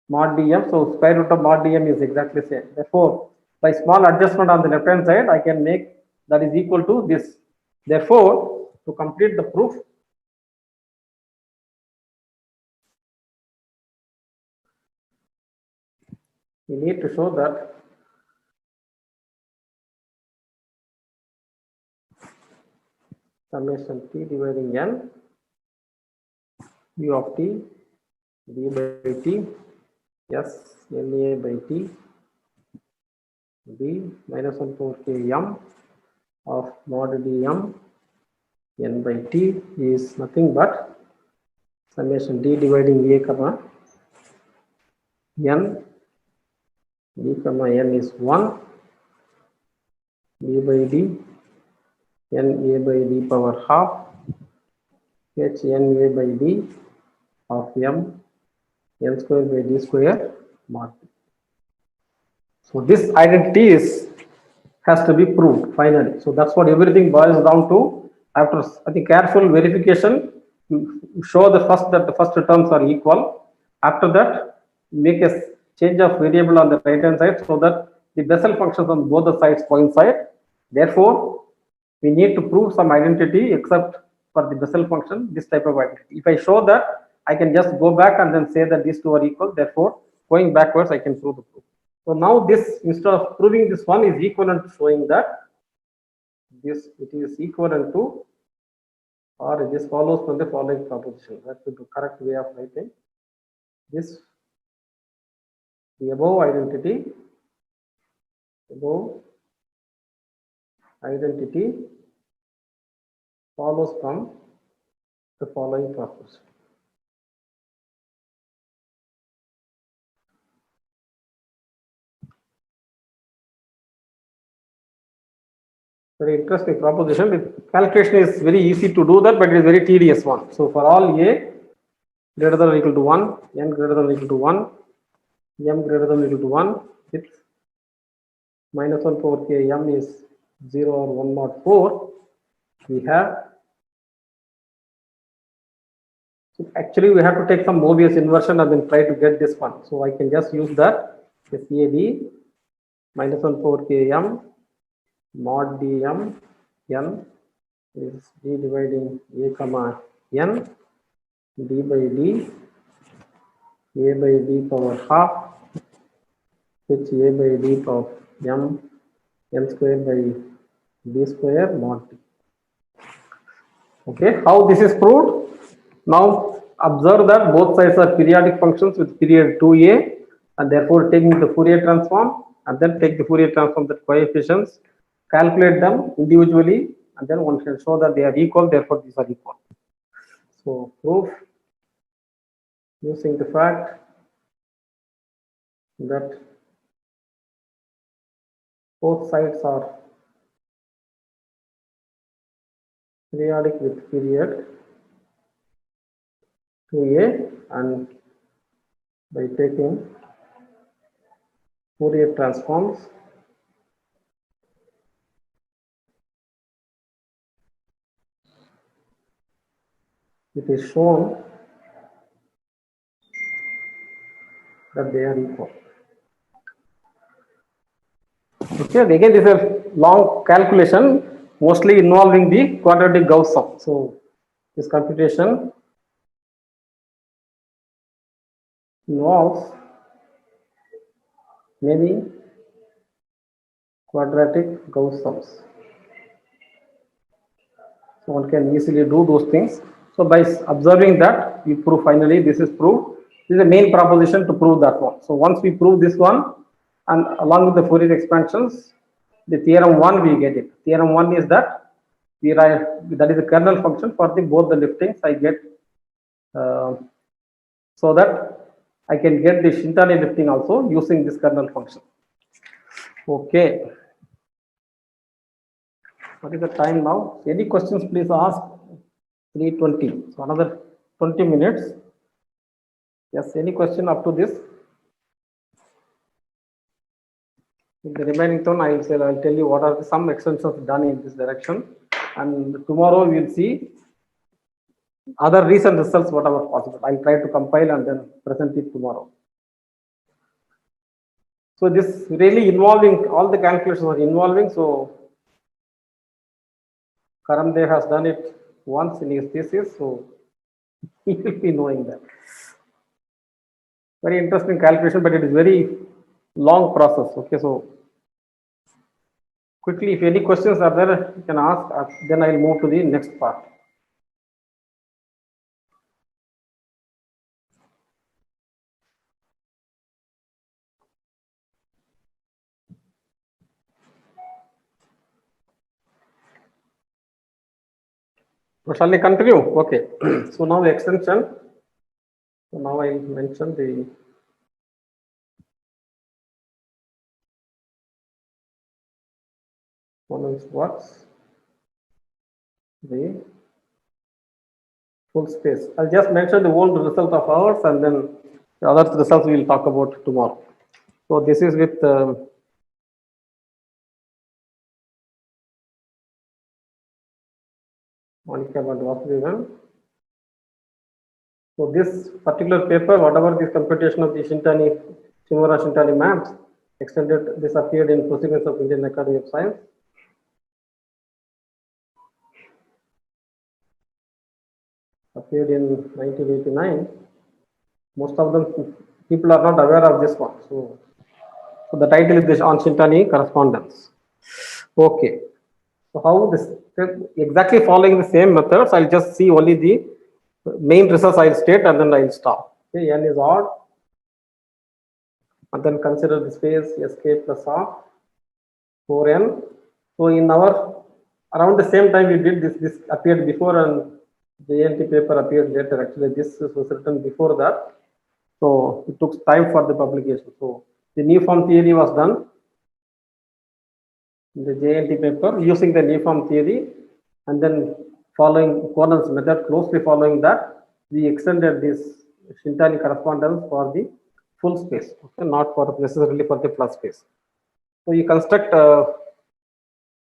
mod dm, so square root of mod dm is exactly same. Therefore by small adjustment on the left hand side I can make that is equal to this. Therefore to complete the proof, we need to show that summation t dividing n u of t d by t s na by t b minus 1 power k m of mod dm n by t is nothing but summation d dividing a comma n d comma n is 1 d by d n a by d power half h n a by d of m n square by d square mod. So this identity has to be proved finally. So that's what everything boils down to. After I think careful verification, show the first that the first terms are equal. After that, make a change of variable on the right hand side so that the Bessel functions on both the sides coincide. Therefore, we need to prove some identity except for the Bessel function, this type of identity. If I show that, I can just go back and then say that these two are equal. Therefore, going backwards, I can prove the proof. So now this, instead of proving this one, is equivalent to showing that this it is equivalent to, or this follows from the following proposition. That's the correct way of writing this. The above identity follows from the following proposition. Very interesting proposition. The calculation is very easy to do that, but it is very tedious one. So for all a greater than or equal to 1, n greater than or equal to 1, m greater than or equal to 1, with minus 1 power k m is 0 or 1 mod 4, we have, so actually we have to take some Mobius inversion and then try to get this one. So I can just use that SAD minus 1 power k m mod dm n is d dividing a comma n d by d a by d power half h a by d of m n square by d square mod d. Okay, how this is proved? Now observe that both sides are periodic functions with period 2a, and therefore taking the Fourier transform and then take the Fourier transform the coefficients, calculate them individually, and then one can show that they are equal, therefore these are equal. So proof using the fact that both sides are periodic with period 2a, and by taking Fourier transforms it is shown that they are equal. Okay, again this is a long calculation, mostly involving the quadratic Gauss sum. So this computation involves many quadratic Gauss sums. So one can easily do those things. So by observing that, we prove finally this is proved. This is the main proposition to prove that one. So once we prove this one, and along with the Fourier expansions, the theorem one we get it. Theorem one is that we write that is the kernel function for the both the liftings. I get so that I can get the Shintani lifting also using this kernel function. Okay. What is the time now? Any questions, please ask. 3:20. So another 20 minutes. Yes, any question up to this? In the remaining time, I'll tell you what are some extensions done in this direction. And tomorrow we will see other recent results, whatever possible. I'll try to compile and then present it tomorrow. So this really involving, all the calculations are involving. So Karamdev has done it once in his thesis, so he will be knowing that. Very interesting calculation, but it is very long process. Okay, so quickly, if any questions are there, you can ask. Then I will move to the next part. So shall I continue? Okay. So now the extension. So now I mention the one which works the full space. I'll just mention the old result of ours, and then the other results we will talk about tomorrow. So this is with Monica Vasudevan. So this particular paper, whatever this computation of the Shintani, Shimura-Shintani maps, extended, this appeared in Proceedings of Indian Academy of Science. Appeared in 1989. Most of them people are not aware of this one. So the title is this on Shintani correspondence. Okay. So how this exactly following the same methods? I'll just see only the main results I'll state and then I'll stop. Okay, n is odd. And then consider the space sk plus r 4n. So in our around the same time we did this, this appeared before and JNT paper appeared later. Actually, this was written before that. So it took time for the publication. So the new form theory was done in the JNT paper using the new form theory, and then following Conan's method, closely following that, we extended this Shintani correspondence for the full space, okay, not for necessarily for the plus space. So you construct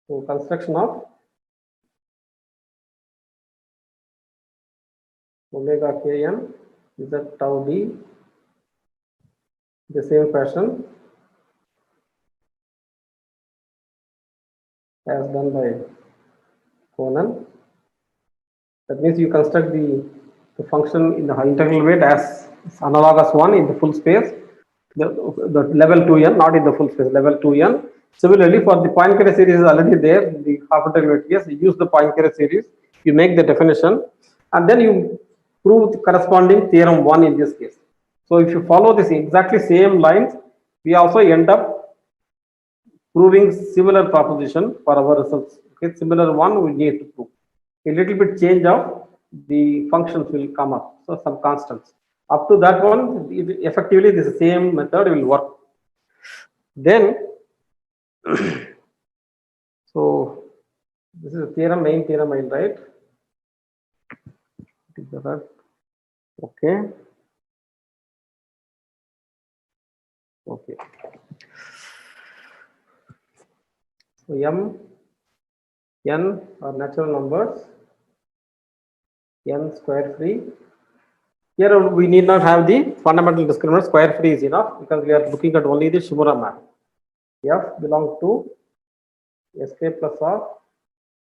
construction of omega kn z tau d the same fashion as done by Conan. That means you construct the function in the integral weight as analogous one in the full space, the level 2n, not in the full space, level 2n. Similarly, for the Poincare series is already there, the half integral weight, yes, you use the Poincare series, you make the definition, and then you prove the corresponding theorem 1 in this case. So if you follow this exactly same lines, we also end up proving similar proposition for our results. Okay, similar one we need to prove. A little bit change of the functions will come up, so some constants. Up to that one, effectively this same method will work. Then, so this is a theorem, main theorem I'll write. Okay. Okay. So m, n are natural numbers n square free. Here we need not have the fundamental discriminant. Square free is enough because we are looking at only the Shimura map. F belongs to Sk plus of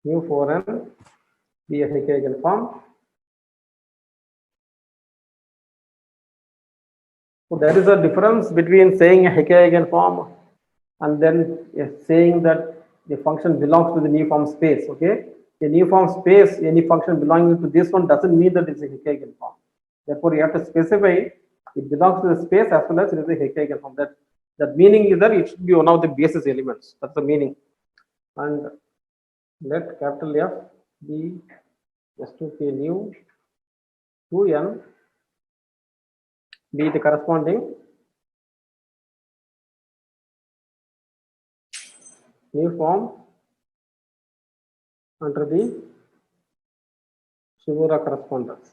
mu 4n be a Hecke eigenform. So there is a difference between saying a Hecke eigenform and then saying that the function belongs to the uniform space. Okay, the uniform space, any function belonging to this one doesn't mean that it's a Hecke eigenform. Therefore, you have to specify it belongs to the space as well as it is a Hecke eigenform. That meaning is that it should be one of the basis elements. That's the meaning. And let capital F be S2K nu 2n be the corresponding uniform under the Shimura correspondence.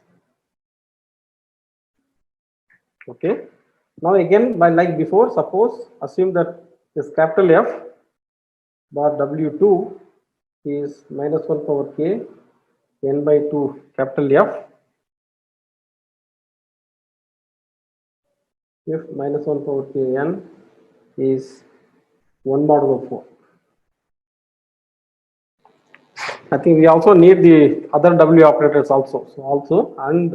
Okay. Now again, by like before, suppose assume that this capital F bar W2 is minus 1 power k n by 2 capital F if minus 1 power k n is 1 modulo 4. I think we also need the other W operators also. So also and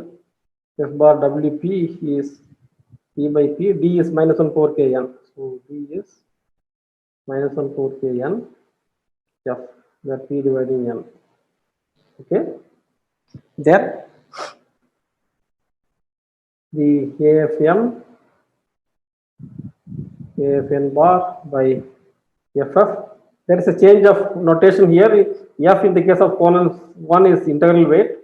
F bar WP is P by P, D is minus 1 power k n. So D is minus 1 power k n F where P dividing n. Okay. There the AFN bar by FF. There is a change of notation here. F in the case of Conan's 1 is integral weight.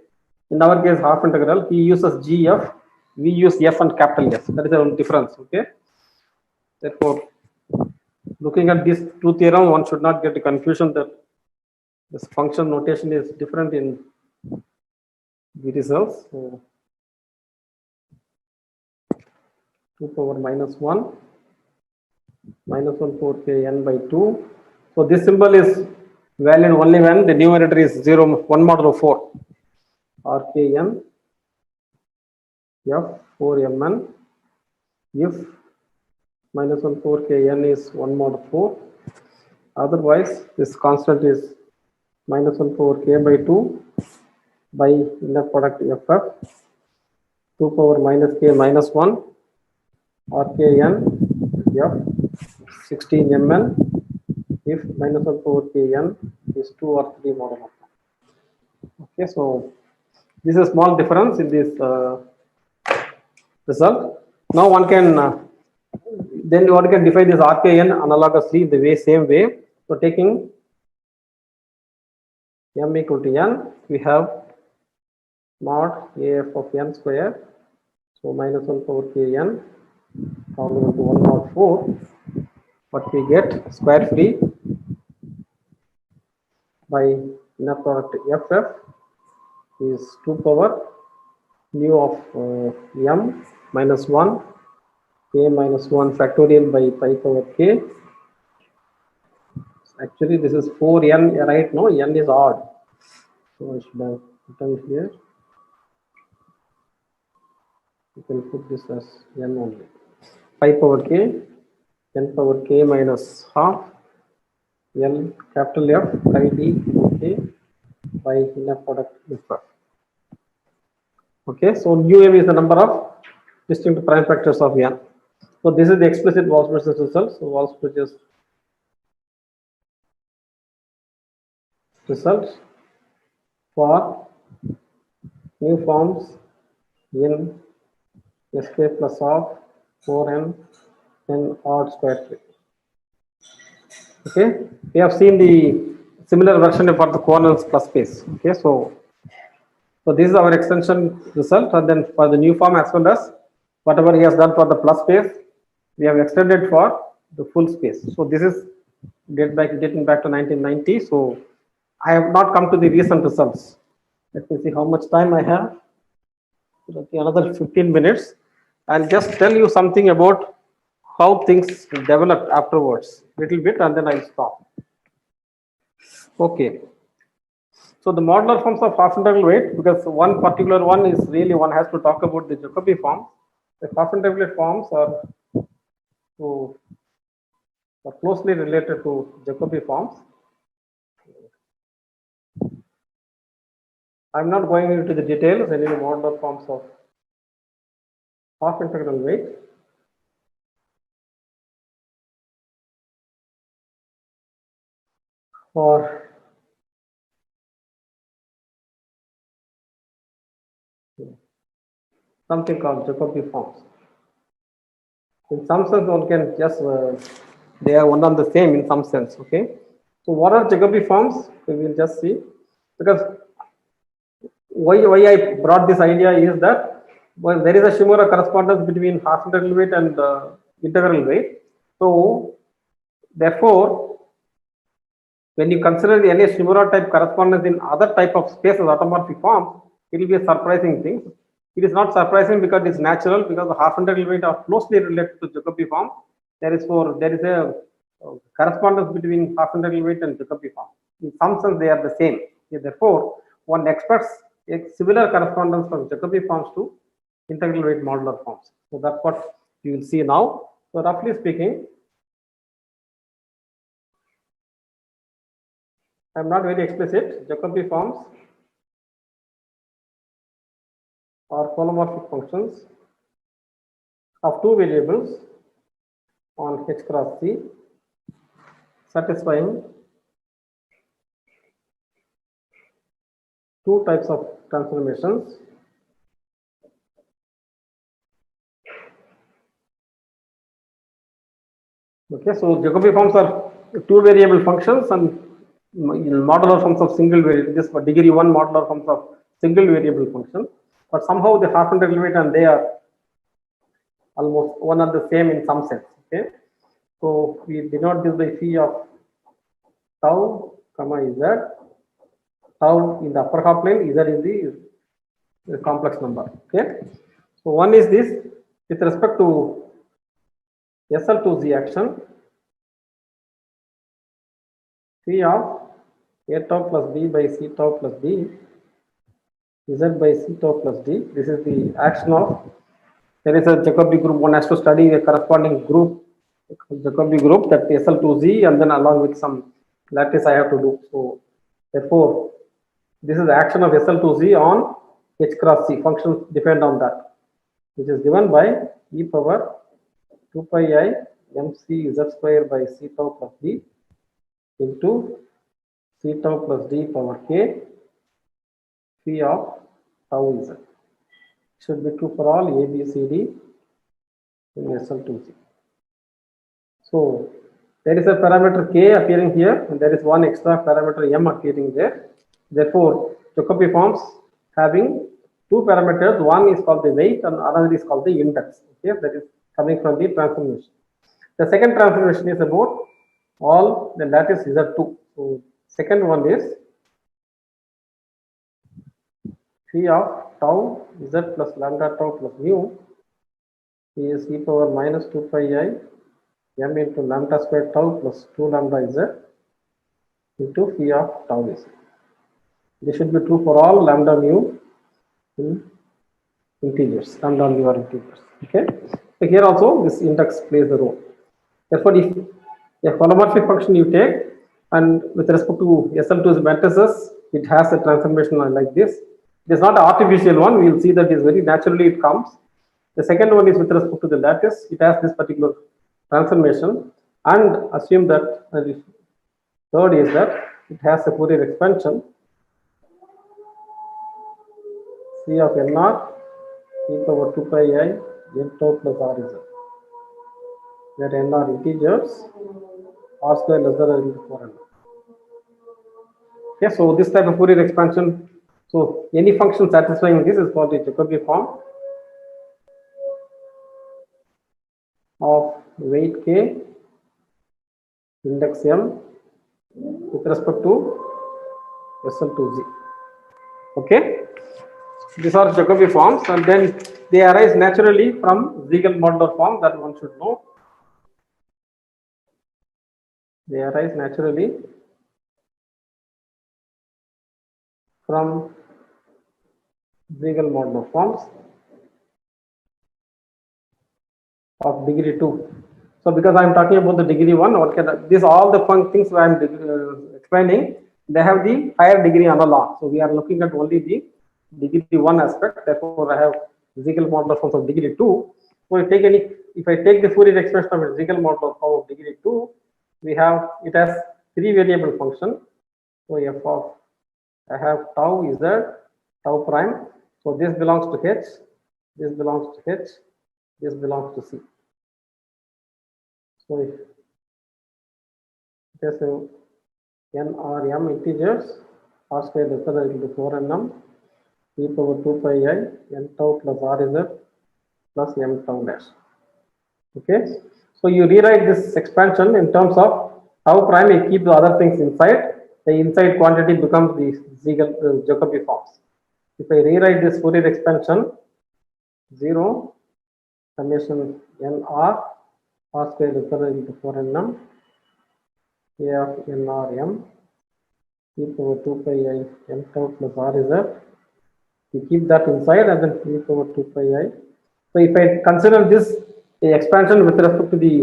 In our case, half integral. He uses GF. We use F and capital F. That is the difference. Okay. Therefore, looking at these two theorems, one should not get the confusion that this function notation is different in the results. So, 2 power minus 1 minus 1 power k n by 2. So this symbol is valid only when the numerator is 0 1 modulo 4 r k n f 4 mn if minus 1 4 k n is 1 mod 4. Otherwise, this constant is minus 1 4 k by 2 by inner product ff 2 power minus k minus 1 r k n f 16 mn if minus 1 power k n is 2 or 3 modulo. Okay, so this is a small difference in this result. Now one can then one can define this RKN analogously in the way same way. So taking m equal to n, we have mod AF of n square. So minus 1 power k n orthogonal to 1 mod 4. But we get square free by inner product FF is 2 power mu of m minus 1 k minus 1 factorial by pi power k. Actually, this is 4n, right? No, n is odd. So I should have written here. You can put this as n only. Pi power k, n power k minus half L capital F pi d k by inner product F. Okay, so UM is the number of distinct prime factors of n. So this is the explicit Walsh-Bridges result. So Walsh-Bridges result for new forms in Sk plus of 4n n odd square free. Okay, we have seen the similar version for the Conan's plus space. Okay, so this is our extension result, and then for the new form as well as whatever he has done for the plus space, we have extended for the full space. So this is dating back to 1990. So I have not come to the recent results. Let me see how much time I have. Another 15 minutes. I'll just tell you something about how things developed afterwards, little bit, and then I'll stop. Okay. So the modular forms of half integral weight, because one particular one is really one has to talk about the Jacobi form. The half integral forms to, are closely related to Jacobi forms. I'm not going into the details, any modular forms of half integral weight. Or something called Jacobi forms. In some sense, one can just they are one and the same in some sense. Okay. So what are Jacobi forms? We will just see, because why I brought this idea is that well, there is a Shimura correspondence between half integral weight and integral weight. So therefore, when you consider any Shimura type correspondence in other type of spaces, automorphic forms, it will be a surprising thing. It is not surprising because it's natural, because the half integral weight are closely related to Jacobi form. There is a correspondence between half integral weight and Jacobi form. In some sense, they are the same. Therefore, one expects a similar correspondence from Jacobi forms to integral weight modular forms. So that's what you will see now. So roughly speaking, I'm not very explicit. Jacobi forms are holomorphic functions of two variables on H cross C, satisfying two types of transformations. Okay, so Jacobi forms are two variable functions and modular forms of single variable. This for degree one modular forms of single variable function, but somehow the half integral weight and they are almost one and the same in some sense. Okay, so we denote this by phi of tau comma z. Tau in the upper half plane, z is the complex number. Okay, so one is this with respect to SL2Z action, phi of a tau plus b by c tau plus d, z by c tau plus d. This is the action of, there is a Jacobi group. One has to study a corresponding group, Jacobi group, that SL2Z, and then along with some lattice I have to do. So therefore, this is the action of SL2Z on H cross C. Functions depend on that, which is given by e power 2 pi I mc z square by c tau plus d into c tau plus d power k phi of tau z. Should be true for all A, B, C, D in SL2Z. So there is a parameter k appearing here, and there is one extra parameter m appearing there. Therefore, Jacobi forms having two parameters. One is called the weight, and another is called the index. Okay, that is coming from the transformation. The second transformation is about all the lattice Z2. So second one is phi of tau z plus lambda tau plus mu is e power minus 2 pi I m into lambda square tau plus 2 lambda z into phi of tau z. This should be true for all lambda mu in integers, lambda mu are integers. Okay. So here also this index plays a role. Therefore, if a holomorphic function you take, and with respect to SL2's matrices, it has a transformation like this. It is not an artificial one. We will see that is very naturally it comes. The second one is with respect to the lattice. It has this particular transformation, and assume that the third is that it has a Fourier expansion C of NR e power 2 pi I n tau plus r z, where n are integers, r square less than or equal to 4n. Okay, so this type of Fourier expansion, so any function satisfying this is called the Jacobi form of weight k, index m with respect to SL2Z. Okay, these are Jacobi forms, and then they arise naturally from Siegel modular form, that one should know. They arise naturally from Siegel modular forms of degree 2. So because I am talking about the degree 1, these all the things I am explaining, they have the higher degree analog. So we are looking at only the degree 1 aspect. Therefore, I have Siegel modular forms of degree 2. So if I take the Fourier expression of a Siegel modular form of degree 2, we have it as 3 variable function. So f of I have tau z, tau prime. So this belongs to h, this belongs to h, this belongs to c. So if it is n or m integers, r square represented to 4nm e power 2 pi I n tau plus r z plus m tau dash. Okay, so you rewrite this expansion in terms of tau prime, you keep the other things inside. The inside quantity becomes the Siegel Jacobi forms. If I rewrite this Fourier expansion, 0 summation n r square represented to 4nm a of n r m e power 2 pi I n tau plus r z. You keep that inside and then e power 2 pi I. So if I consider this expansion with respect to the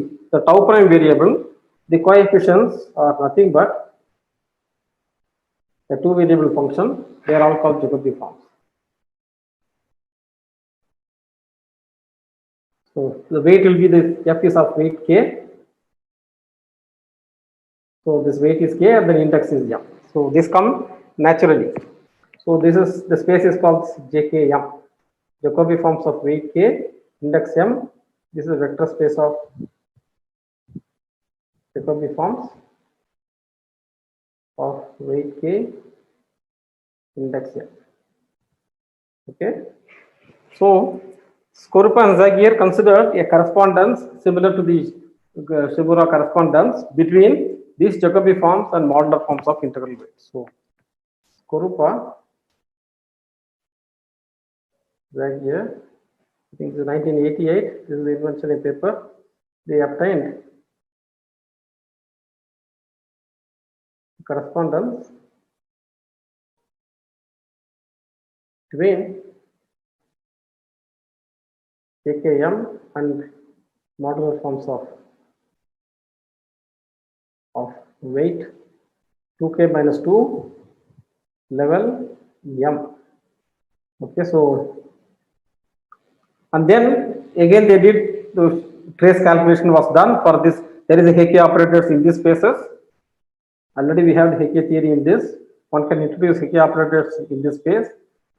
tau prime variable, the coefficients are nothing but a 2 variable function. They are all called Jacobi forms. So the weight will be the f is of weight k. So this weight is k and the index is m. So this comes naturally. So this is the space is called JKM. Jacobi forms of weight k, index m. This is a vector space of Jacobi forms of weight k, index m. Okay. So Skorupa and Zagier considered a correspondence similar to the Shimura correspondence between these Jacobi forms and modular forms of integral weights. So Skorupa, Zagier, I think it is 1988, this is the invention in paper, they obtained correspondence between JKM and modular forms of weight 2k minus 2 level m. Okay, so and then again they did the trace calculation was done for this. There is a Heike operators in these spaces. Already we have the Heike theory in this. One can introduce Heike operators in this space,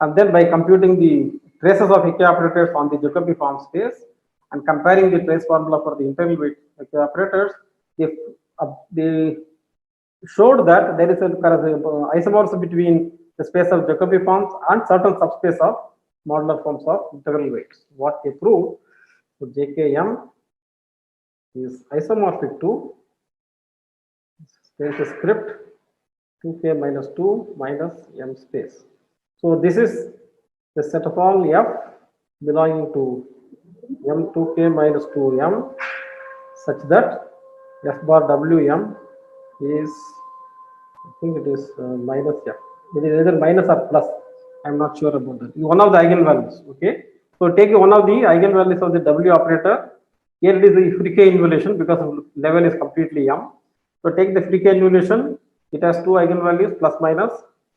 and then by computing the traces of Heike operators on the Jacobi form space and comparing the trace formula for the integral weight Heike operators, they showed that there is an isomorphism between the space of Jacobi forms and certain subspace of modular forms of integral weights. What they proved, so JKM is isomorphic to space script 2k minus 2 minus m space. So this is the set of all f belonging to m2k minus 2m such that f bar wm is, I think it is minus f. It is either minus or plus. I am not sure about that. One of the eigenvalues. Okay. So take one of the eigenvalues of the W operator. Here it is the Fricke involution because level is completely m. So take the Fricke involution. It has two eigenvalues plus minus.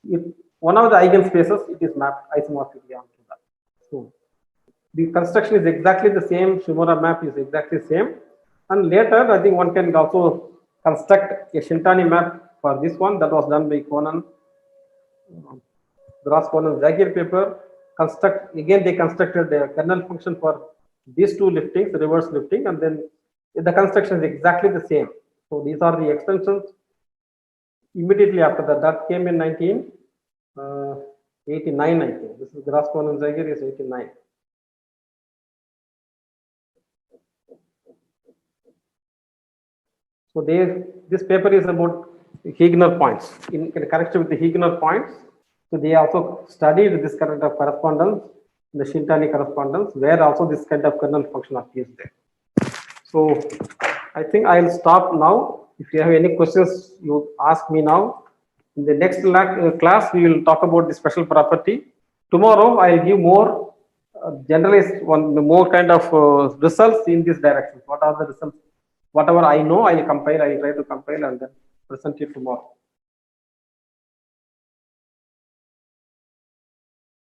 If one of the eigenspaces, it is mapped isomorphically onto that. So the construction is exactly the same. Shimura map is exactly the same. And later, I think one can also construct a Shintani map for this one that was done by Conan, Gross Conan Zagier paper. They constructed a kernel function for these two liftings, reverse lifting, and then the construction is exactly the same. So these are the extensions. Immediately after that came in 1989, I think. This is Gross Conan Zagier is 89. So this paper is about Heegner points, in connection with the Heegner points. So they also studied this kind of correspondence, the Shintani correspondence, where also this kind of kernel function appears there. So I think I'll stop now. If you have any questions, you ask me now. In the next class, we will talk about the special property. Tomorrow, I will give more generalized more kind of results in this direction. What are the results? Whatever I know, I will compile. I will try to compile and then present it tomorrow.